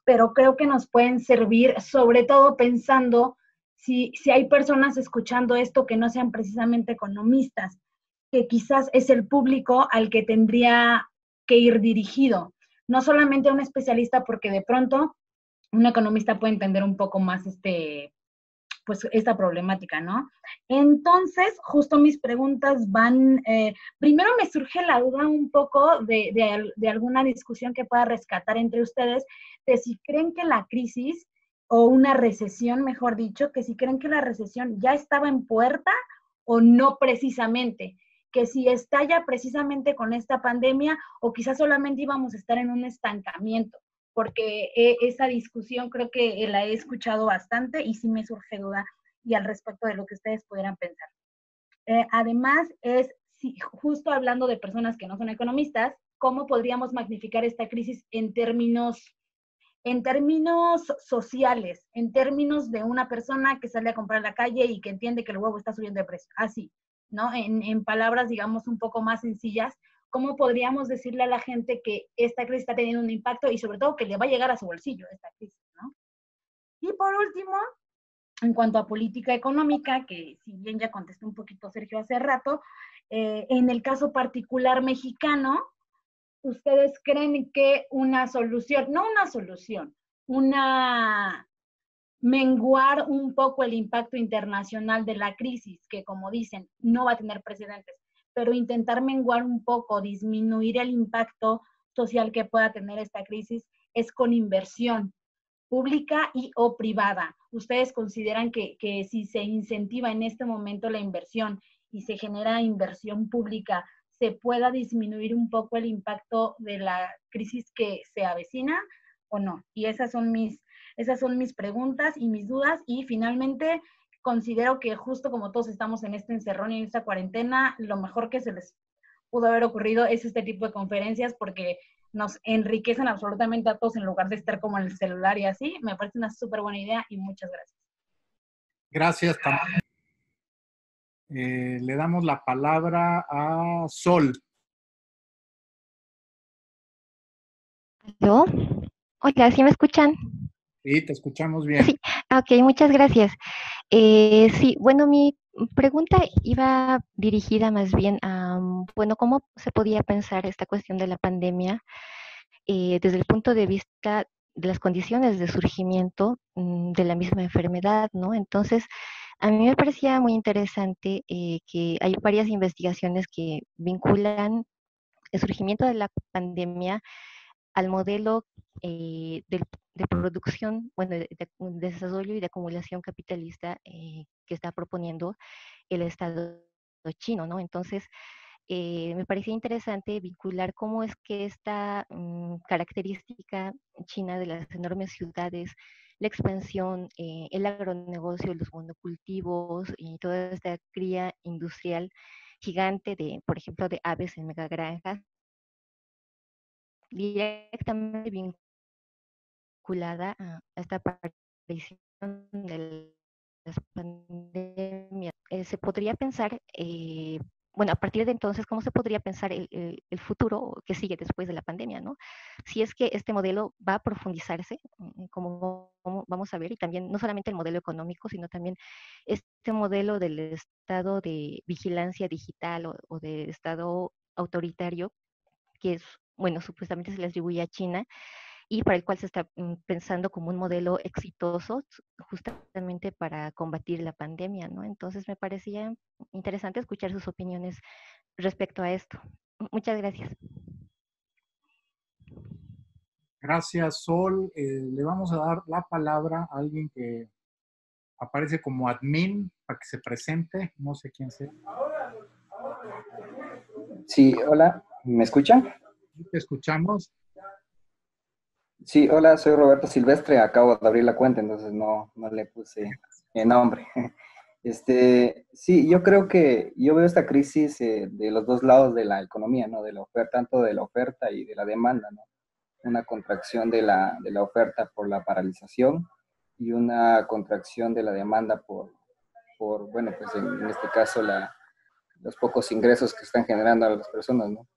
pero creo que nos pueden servir, sobre todo pensando si hay personas escuchando esto que no sean precisamente economistas, que quizás es el público al que tendría que ir dirigido. No solamente a un especialista, porque de pronto un economista puede entender un poco más pues esta problemática, ¿no? Entonces, justo mis preguntas van, primero me surge la duda un poco de alguna discusión que pueda rescatar entre ustedes, de si creen que la crisis, o una recesión, mejor dicho, que si creen que la recesión ya estaba en puerta o no precisamente, que si estalla precisamente con esta pandemia o quizás solamente íbamos a estar en un estancamiento, porque esa discusión creo que la he escuchado bastante y sí me surge duda y al respecto de lo que ustedes pudieran pensar. Además, justo hablando de personas que no son economistas, ¿cómo podríamos magnificar esta crisis en términos sociales, en términos de una persona que sale a comprar a la calle y que entiende que el huevo está subiendo de precio? Así, ¿no? En palabras, digamos, un poco más sencillas, ¿cómo podríamos decirle a la gente que esta crisis está teniendo un impacto y sobre todo que le va a llegar a su bolsillo esta crisis, ¿no? Y por último, en cuanto a política económica, que si bien ya contestó un poquito Sergio hace rato, en el caso particular mexicano, ¿ustedes creen que menguar un poco el impacto internacional de la crisis, que como dicen, no va a tener precedentes, pero intentar menguar un poco, disminuir el impacto social que pueda tener esta crisis, es con inversión pública y o privada? ¿Ustedes consideran que si se incentiva en este momento la inversión y se genera inversión pública, se pueda disminuir un poco el impacto de la crisis que se avecina o no? Y esas son mis preguntas y mis dudas. Y finalmente, considero que justo como todos estamos en este encerrón y en esta cuarentena, lo mejor que se les pudo haber ocurrido es este tipo de conferencias, porque nos enriquecen absolutamente a todos en lugar de estar como en el celular y así. Me parece una súper buena idea y muchas gracias. Gracias, Tamara. Le damos la palabra a Sol. ¿Aló? Hola, ¿sí me escuchan? Sí, te escuchamos bien. Sí, ok, muchas gracias. Sí, bueno, mi pregunta iba dirigida más bien a, bueno, ¿cómo se podía pensar esta cuestión de la pandemia desde el punto de vista de las condiciones de surgimiento de la misma enfermedad, ¿no? Entonces, a mí me parecía muy interesante que hay varias investigaciones que vinculan el surgimiento de la pandemia al modelo de producción, bueno, de desarrollo y de acumulación capitalista que está proponiendo el Estado chino, ¿no? Entonces, me parecía interesante vincular cómo es que esta característica china de las enormes ciudades, la expansión, el agronegocio, los monocultivos y toda esta cría industrial gigante de, por ejemplo, de aves en megagranjas, directamente vinculada a esta aparición de las pandemias. Se podría pensar, bueno, a partir de entonces, ¿cómo se podría pensar el futuro que sigue después de la pandemia, ¿no? Si es que este modelo va a profundizarse, como vamos a ver, y también no solamente el modelo económico, sino también este modelo del estado de vigilancia digital o de estado autoritario, que es, bueno, supuestamente se le atribuye a China, y para el cual se está pensando como un modelo exitoso justamente para combatir la pandemia, ¿no? Entonces me parecía interesante escuchar sus opiniones respecto a esto. Muchas gracias. Gracias, Sol. Le vamos a dar la palabra a alguien que aparece como admin para que se presente. No sé quién sea. Sí, hola, ¿me escuchan? ¿Te escuchamos? Sí, hola, soy Roberto Silvestre, acabo de abrir la cuenta, entonces no le puse nombre. Sí, yo creo que yo veo esta crisis de los dos lados de la economía, ¿no? De la oferta, tanto de la oferta y de la demanda, ¿no? Una contracción de la oferta por la paralización y una contracción de la demanda por bueno, pues en este caso los pocos ingresos que están generando a las personas, ¿no?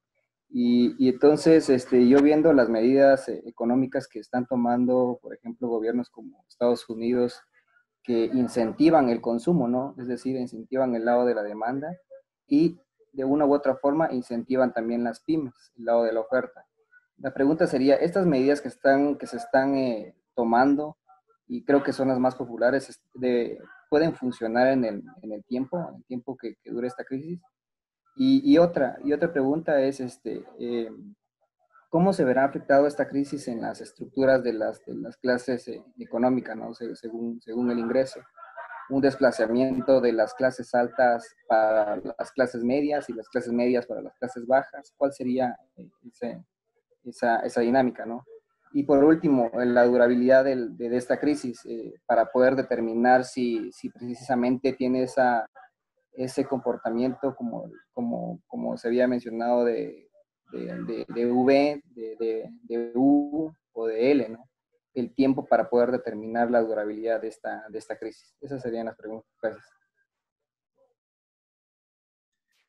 Y entonces, yo viendo las medidas económicas que están tomando, por ejemplo, gobiernos como Estados Unidos, que incentivan el consumo, ¿no? Es decir, incentivan el lado de la demanda y de una u otra forma incentivan también las pymes, el lado de la oferta. La pregunta sería, estas medidas que se están tomando, y creo que son las más populares, ¿pueden funcionar en el tiempo que dure esta crisis? Y otra pregunta es, ¿cómo se verá afectado esta crisis en las estructuras de las clases económicas, ¿no? Según el ingreso? Un desplazamiento de las clases altas para las clases medias y las clases medias para las clases bajas. ¿Cuál sería esa dinámica, ¿no? Y por último, la durabilidad de esta crisis, para poder determinar si precisamente tiene ese comportamiento como se había mencionado de V, de U o de L, ¿no? El tiempo para poder determinar la durabilidad de esta crisis. Esas serían las preguntas. Gracias.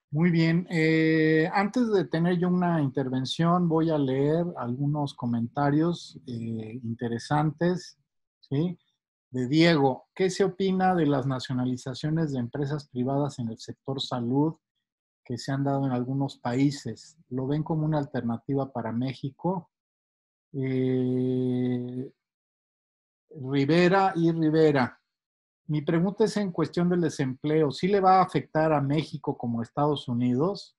Muy bien. Antes de tener yo una intervención, voy a leer algunos comentarios interesantes, ¿sí? De Diego. ¿Qué se opina de las nacionalizaciones de empresas privadas en el sector salud que se han dado en algunos países? ¿Lo ven como una alternativa para México? Rivera y Rivera. Mi pregunta es en cuestión del desempleo. ¿Sí le va a afectar a México como a Estados Unidos?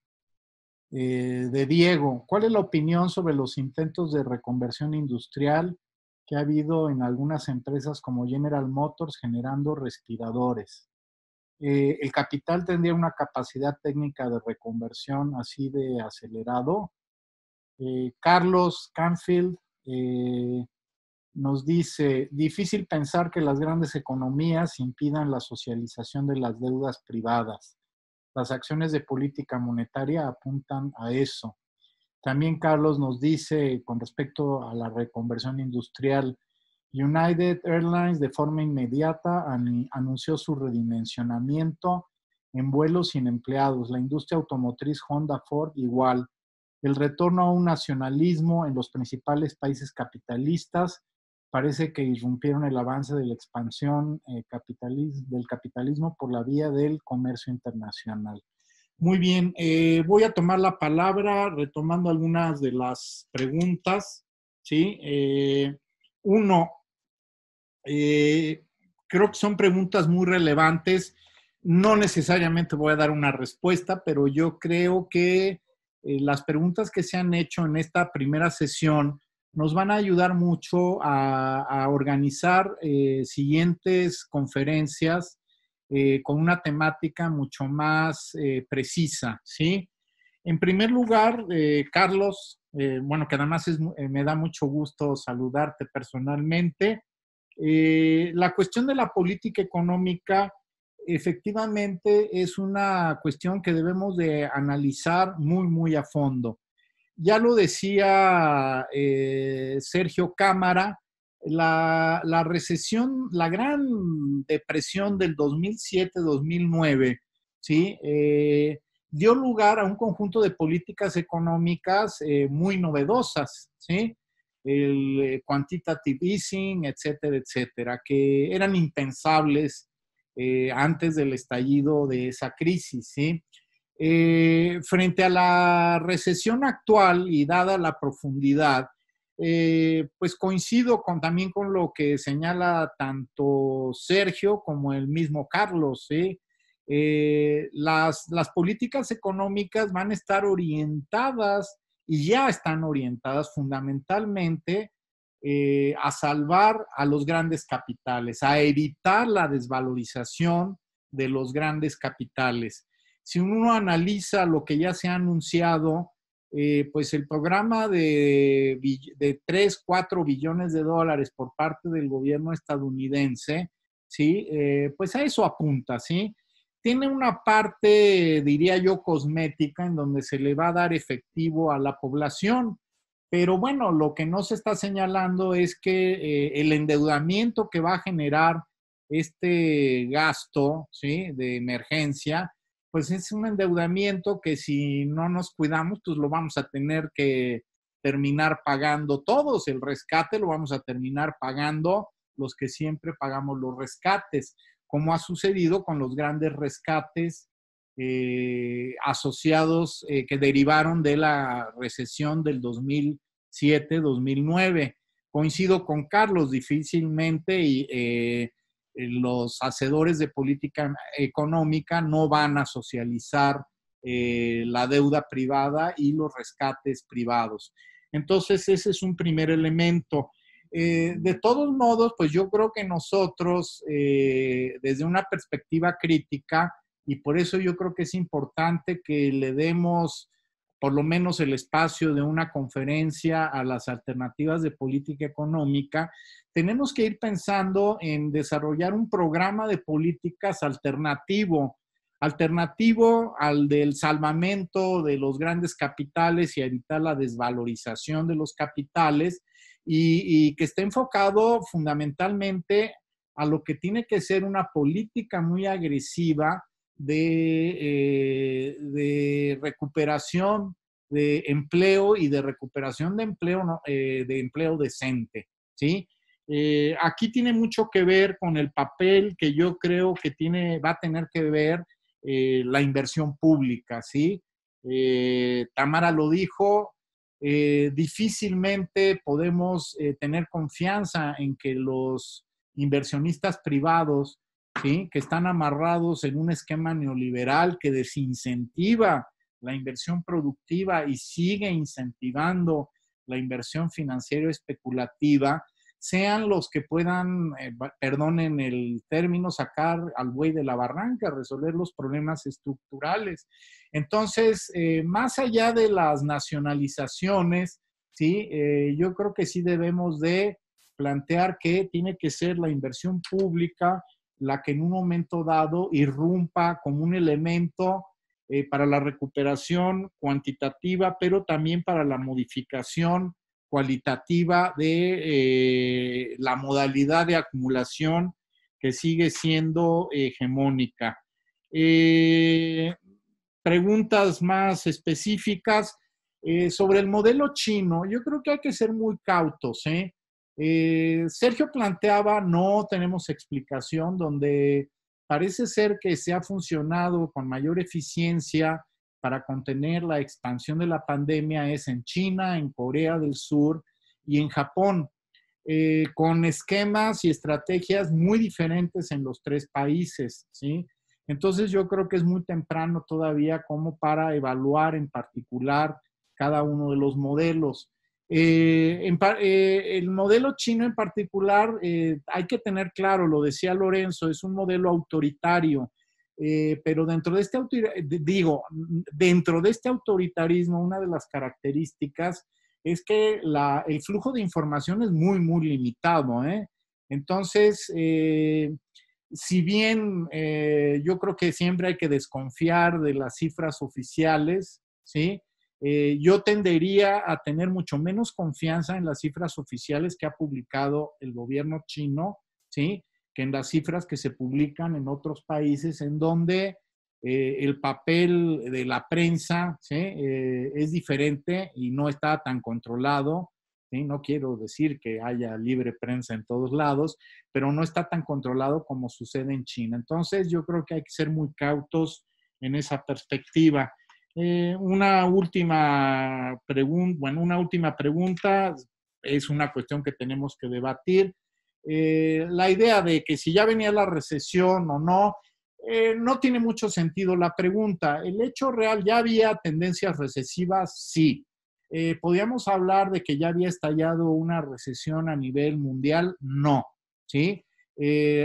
De Diego, ¿cuál es la opinión sobre los intentos de reconversión industrial que ha habido en algunas empresas como General Motors generando respiradores? ¿El capital tendría una capacidad técnica de reconversión así de acelerado? Carlos Canfield nos dice, difícil pensar que las grandes economías impidan la socialización de las deudas privadas. Las acciones de política monetaria apuntan a eso. También Carlos nos dice, con respecto a la reconversión industrial, United Airlines de forma inmediata anunció su redimensionamiento en vuelos sin empleados. La industria automotriz Honda, Ford, igual. El retorno a un nacionalismo en los principales países capitalistas. Parece que irrumpieron el avance de la expansión del capitalismo por la vía del comercio internacional. Muy bien, voy a tomar la palabra retomando algunas de las preguntas. ¿Sí? Uno, creo que son preguntas muy relevantes. No necesariamente voy a dar una respuesta, pero yo creo que las preguntas que se han hecho en esta primera sesión nos van a ayudar mucho a organizar siguientes conferencias con una temática mucho más precisa, ¿sí? En primer lugar, Carlos, bueno, que además me da mucho gusto saludarte personalmente. La cuestión de la política económica efectivamente es una cuestión que debemos de analizar muy, muy a fondo. Ya lo decía Sergio Cámara, la recesión, la gran depresión del 2007-2009, ¿sí? Dio lugar a un conjunto de políticas económicas muy novedosas, ¿sí? El quantitative easing, etcétera, etcétera, que eran impensables antes del estallido de esa crisis, ¿sí? Frente a la recesión actual y dada la profundidad, pues coincido también con lo que señala tanto Sergio como el mismo Carlos, ¿sí? Las políticas económicas van a estar orientadas y ya están orientadas fundamentalmente a salvar a los grandes capitales, a evitar la desvalorización de los grandes capitales. Si uno analiza lo que ya se ha anunciado, pues el programa de 3, 4 billones de dólares por parte del gobierno estadounidense, ¿sí? Pues a eso apunta, ¿sí? Tiene una parte, diría yo, cosmética, en donde se le va a dar efectivo a la población, pero bueno, lo que no se está señalando es que el endeudamiento que va a generar este gasto, ¿sí? De emergencia, pues es un endeudamiento que si no nos cuidamos, pues lo vamos a tener que terminar pagando todos. El rescate lo vamos a terminar pagando los que siempre pagamos los rescates, como ha sucedido con los grandes rescates asociados que derivaron de la recesión del 2007-2009. Coincido con Carlos, difícilmente los hacedores de política económica no van a socializar la deuda privada y los rescates privados. Entonces, ese es un primer elemento. De todos modos, pues yo creo que nosotros, desde una perspectiva crítica, y por eso yo creo que es importante que le demos por lo menos el espacio de una conferencia a las alternativas de política económica, tenemos que ir pensando en desarrollar un programa de políticas alternativo al del salvamento de los grandes capitales y evitar la desvalorización de los capitales, y que esté enfocado fundamentalmente a lo que tiene que ser una política muy agresiva de recuperación de empleo y de recuperación de empleo decente, ¿sí? Aquí tiene mucho que ver con el papel que yo creo que va a tener que ver la inversión pública, ¿sí? Tamara lo dijo, difícilmente podemos tener confianza en que los inversionistas privados, ¿sí? Que están amarrados en un esquema neoliberal que desincentiva la inversión productiva y sigue incentivando la inversión financiera especulativa, sean los que puedan, perdonen el término, sacar al buey de la barranca, resolver los problemas estructurales. Entonces, más allá de las nacionalizaciones, ¿sí? Yo creo que sí debemos de plantear que tiene que ser la inversión pública la que en un momento dado irrumpa como un elemento para la recuperación cuantitativa, pero también para la modificación cualitativa de la modalidad de acumulación que sigue siendo hegemónica. Preguntas más específicas sobre el modelo chino. Yo creo que hay que ser muy cautos. Sergio planteaba, no tenemos explicación, donde parece ser que se ha funcionado con mayor eficiencia para contener la expansión de la pandemia es en China, en Corea del Sur y en Japón, con esquemas y estrategias muy diferentes en los tres países, ¿sí? Entonces yo creo que es muy temprano todavía como para evaluar en particular cada uno de los modelos. El modelo chino en particular, hay que tener claro, lo decía Lorenzo, es un modelo autoritario, pero dentro de este autoritarismo, una de las características es que el flujo de información es muy, muy limitado. Entonces, si bien yo creo que siempre hay que desconfiar de las cifras oficiales, ¿sí? Yo tendería a tener mucho menos confianza en las cifras oficiales que ha publicado el gobierno chino, ¿sí? Que en las cifras que se publican en otros países en donde el papel de la prensa, ¿sí? Es diferente y no está tan controlado, ¿sí? No quiero decir que haya libre prensa en todos lados, pero no está tan controlado como sucede en China. Entonces, yo creo que hay que ser muy cautos en esa perspectiva. Una última pregunta, es una cuestión que tenemos que debatir. La idea de que si ya venía la recesión o no, no tiene mucho sentido la pregunta. El hecho real, ¿ya había tendencias recesivas? Sí. ¿Podíamos hablar de que ya había estallado una recesión a nivel mundial? No. ¿Sí?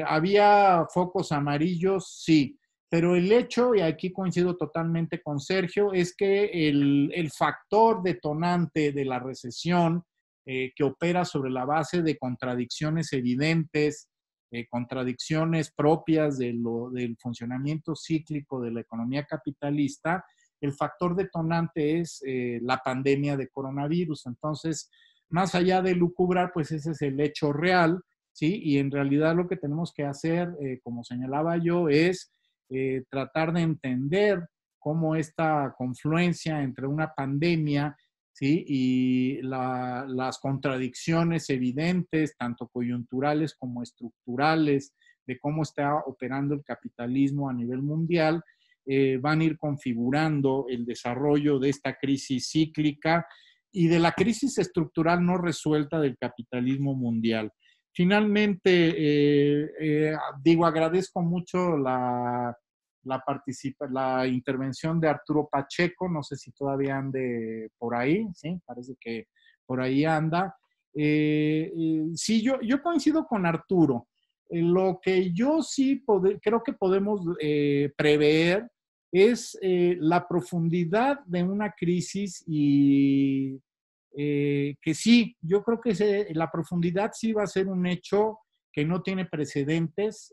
¿Había focos amarillos? Sí. Pero el hecho, y aquí coincido totalmente con Sergio, es que el factor detonante de la recesión que opera sobre la base de contradicciones evidentes, contradicciones propias del funcionamiento cíclico de la economía capitalista, el factor detonante es la pandemia de coronavirus. Entonces, más allá de lucubrar, pues ese es el hecho real, ¿sí? Y en realidad lo que tenemos que hacer, como señalaba yo, es tratar de entender cómo esta confluencia entre una pandemia, ¿sí? Y las contradicciones evidentes, tanto coyunturales como estructurales, de cómo está operando el capitalismo a nivel mundial, van a ir configurando el desarrollo de esta crisis cíclica y de la crisis estructural no resuelta del capitalismo mundial. Finalmente, agradezco mucho la intervención de Arturo Pacheco, no sé si todavía ande por ahí, ¿sí? Parece que por ahí anda. Sí, yo coincido con Arturo. Lo que yo sí creo que podemos prever es la profundidad de una crisis y que sí, yo creo que la profundidad sí va a ser un hecho que no tiene precedentes,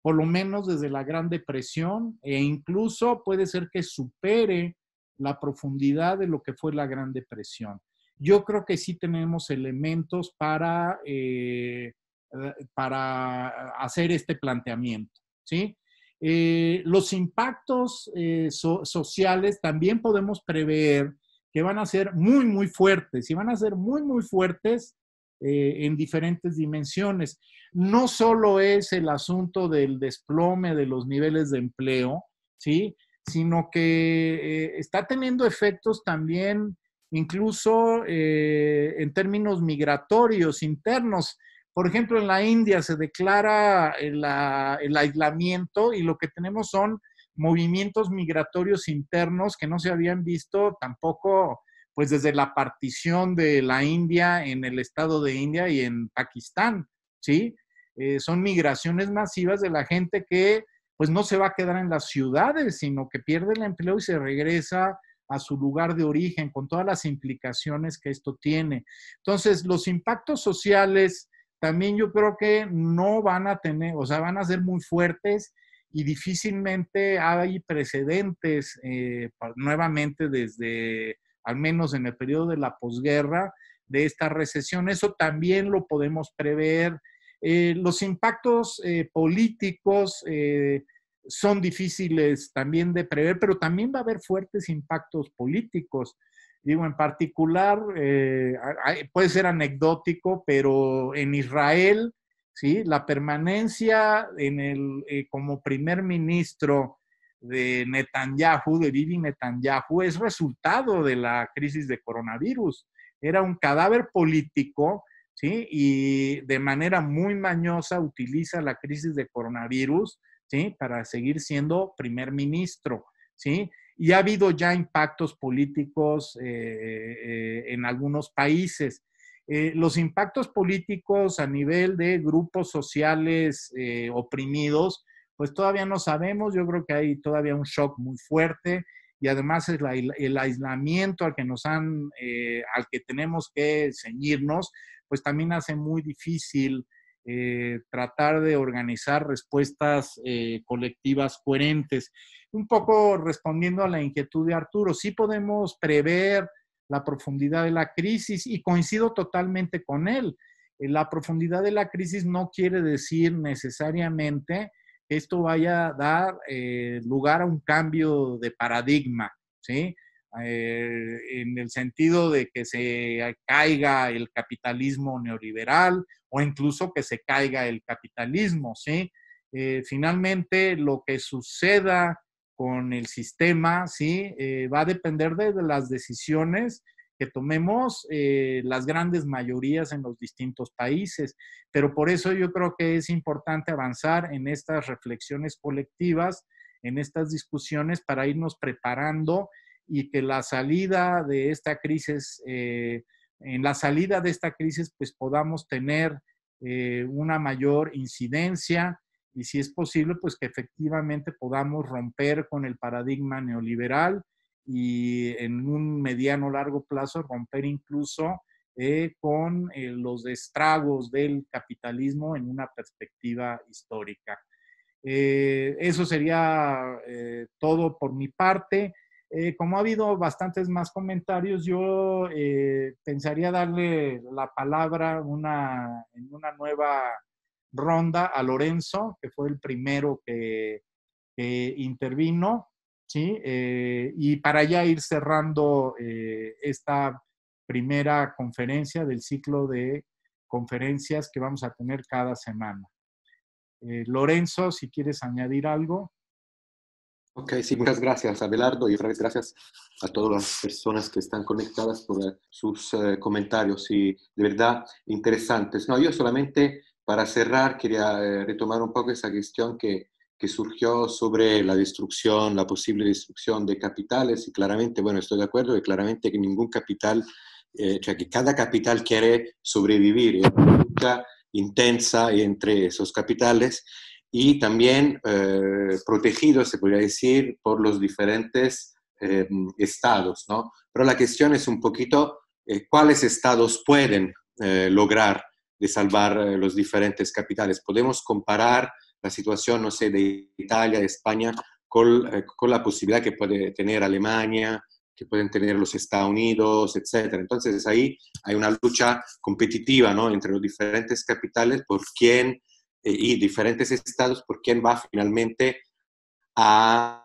por lo menos desde la Gran Depresión, e incluso puede ser que supere la profundidad de lo que fue la Gran Depresión. Yo creo que sí tenemos elementos para hacer este planteamiento, ¿sí? Los impactos sociales también podemos prever que van a ser muy, muy fuertes y van a ser muy, muy fuertes en diferentes dimensiones. No solo es el asunto del desplome de los niveles de empleo, ¿sí? Sino que está teniendo efectos también incluso en términos migratorios internos. Por ejemplo, en la India se declara el aislamiento y lo que tenemos son movimientos migratorios internos que no se habían visto tampoco pues desde la partición de la India en el estado de India y en Pakistán, ¿sí? Son migraciones masivas de la gente que pues no se va a quedar en las ciudades, sino que pierde el empleo y se regresa a su lugar de origen, con todas las implicaciones que esto tiene. Entonces, los impactos sociales también yo creo que no van a tener, o sea, van a ser muy fuertes y difícilmente hay precedentes nuevamente desde, al menos en el periodo de la posguerra, de esta recesión. Eso también lo podemos prever. Los impactos políticos son difíciles también de prever, pero también va a haber fuertes impactos políticos. Digo, en particular, puede ser anecdótico, pero en Israel, ¿sí? La permanencia como primer ministro de Netanyahu, de Bibi Netanyahu, es resultado de la crisis de coronavirus. Era un cadáver político, ¿sí? Y de manera muy mañosa utiliza la crisis de coronavirus, ¿sí? Para seguir siendo primer ministro, ¿sí? Y ha habido ya impactos políticos en algunos países. Los impactos políticos a nivel de grupos sociales oprimidos, pues todavía no sabemos. Yo creo que hay todavía un shock muy fuerte y además el aislamiento al que tenemos que ceñirnos, pues también hace muy difícil tratar de organizar respuestas colectivas coherentes. Un poco respondiendo a la inquietud de Arturo, sí podemos prever la profundidad de la crisis y coincido totalmente con él. La profundidad de la crisis no quiere decir necesariamente que esto vaya a dar lugar a un cambio de paradigma, ¿sí? En el sentido de que se caiga el capitalismo neoliberal o incluso que se caiga el capitalismo, ¿sí? Finalmente, lo que suceda con el sistema, ¿sí? Va a depender de las decisiones que tomemos las grandes mayorías en los distintos países. Pero por eso yo creo que es importante avanzar en estas reflexiones colectivas, en estas discusiones para irnos preparando y que la salida de esta crisis, en la salida de esta crisis, pues podamos tener una mayor incidencia y si es posible, pues que efectivamente podamos romper con el paradigma neoliberal y en un mediano largo plazo romper incluso con los estragos del capitalismo en una perspectiva histórica. Eso sería todo por mi parte. Como ha habido bastantes más comentarios, yo pensaría darle la palabra en una nueva ronda a Lorenzo, que fue el primero que intervino, ¿sí? Y para ya ir cerrando esta primera conferencia del ciclo de conferencias que vamos a tener cada semana. Lorenzo, si quieres añadir algo. Ok, sí, muchas gracias, Abelardo, y otra vez gracias a todas las personas que están conectadas por sus comentarios y de verdad interesantes. No, yo solamente para cerrar quería retomar un poco esa cuestión que surgió sobre la destrucción, la posible destrucción de capitales y claramente, bueno, estoy de acuerdo que claramente que ningún capital, cioè que cada capital quiere sobrevivir, es una lucha intensa entre esos capitales y también protegidos, se podría decir, por los diferentes estados, ¿no? Pero la cuestión es un poquito cuáles estados pueden lograr de salvar los diferentes capitales. Podemos comparar la situación, no sé, de Italia, de España, con la posibilidad que puede tener Alemania, que pueden tener los Estados Unidos, etc. Entonces ahí hay una lucha competitiva, ¿no?, entre los diferentes capitales por quién y diferentes estados por quién va finalmente a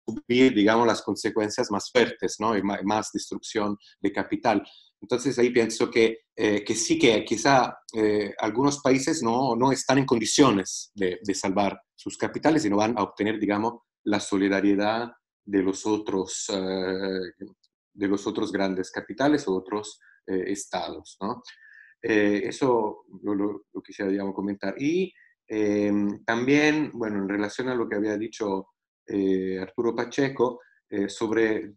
subir, digamos, las consecuencias más fuertes, ¿no?, y más destrucción de capital. Entonces ahí pienso que sí, que quizá algunos países no están en condiciones de salvar sus capitales y no van a obtener, digamos, la solidaridad de los otros grandes capitales o otros estados, ¿no? Eso lo quisiera, digamos, comentar. Y también, bueno, en relación a lo que había dicho Arturo Pacheco, sobre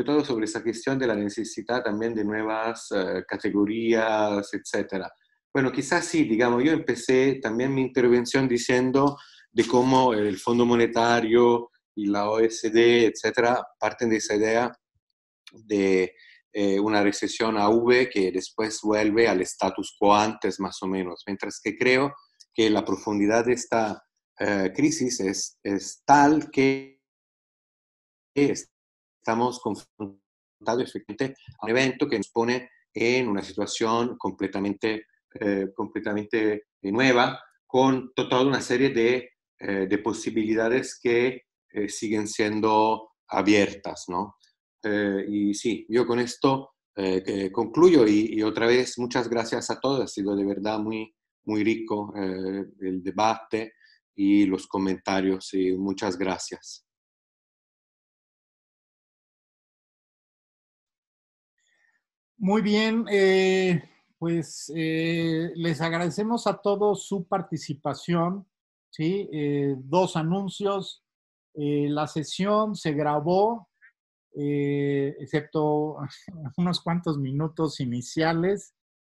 todo sobre esa cuestión de la necesidad también de nuevas categorías, etc. Bueno, quizás sí, digamos, yo empecé también mi intervención diciendo de cómo el Fondo Monetario y la OECD, etcétera, parten de esa idea de una recesión a V que después vuelve al status quo antes, más o menos, mientras que creo que la profundidad de esta crisis es tal que estamos confrontados efectivamente a un evento que nos pone en una situación completamente nueva, con toda una serie de posibilidades que siguen siendo abiertas, ¿no? Y sí, yo con esto concluyo y otra vez muchas gracias a todos. Ha sido de verdad muy, muy rico el debate y los comentarios y muchas gracias. Muy bien, pues les agradecemos a todos su participación, ¿sí? 2 anuncios. La sesión se grabó, excepto unos cuantos minutos iniciales,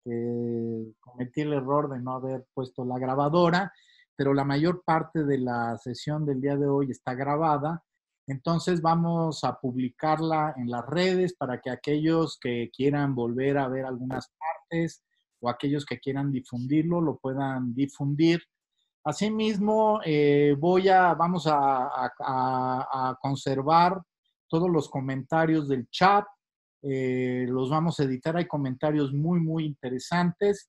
cometí el error de no haber puesto la grabadora, pero la mayor parte de la sesión del día de hoy está grabada. Entonces vamos a publicarla en las redes para que aquellos que quieran volver a ver algunas partes o aquellos que quieran difundirlo lo puedan difundir. Asimismo, vamos a conservar todos los comentarios del chat, los vamos a editar, hay comentarios muy, muy interesantes.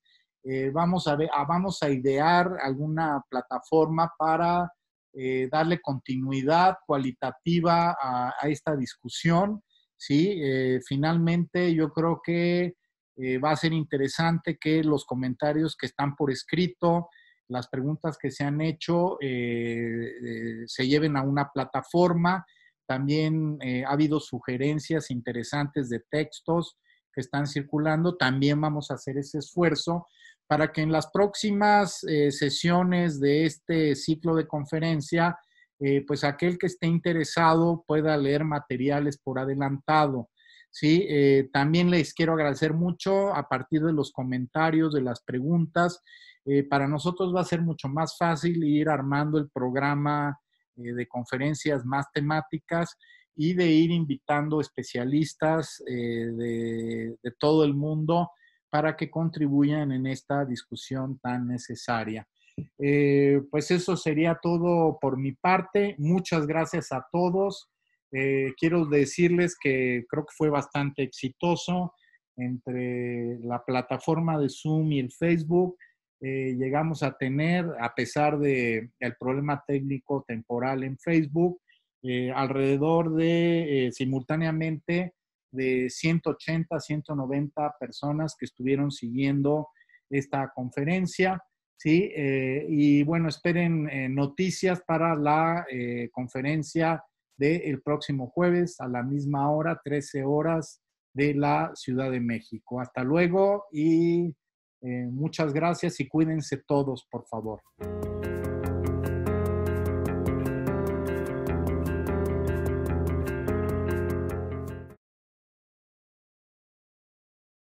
Vamos a idear alguna plataforma para darle continuidad cualitativa a esta discusión, ¿sí? Finalmente, yo creo que va a ser interesante que los comentarios que están por escrito, las preguntas que se han hecho, se lleven a una plataforma. También ha habido sugerencias interesantes de textos que están circulando. También vamos a hacer ese esfuerzo para que en las próximas sesiones de este ciclo de conferencia, pues aquel que esté interesado pueda leer materiales por adelantado. ¿Sí? También les quiero agradecer mucho a partir de los comentarios, de las preguntas. Para nosotros va a ser mucho más fácil ir armando el programa de conferencias más temáticas y de ir invitando especialistas de todo el mundo para que contribuyan en esta discusión tan necesaria. Pues eso sería todo por mi parte. Muchas gracias a todos. Quiero decirles que creo que fue bastante exitoso entre la plataforma de Zoom y el Facebook. Llegamos a tener, a pesar del problema técnico temporal en Facebook, alrededor de simultáneamente de 180 a 190 personas que estuvieron siguiendo esta conferencia, ¿sí? Y bueno, esperen noticias para la conferencia del próximo jueves a la misma hora, 13 horas de la Ciudad de México. Hasta luego y muchas gracias y cuídense todos, por favor.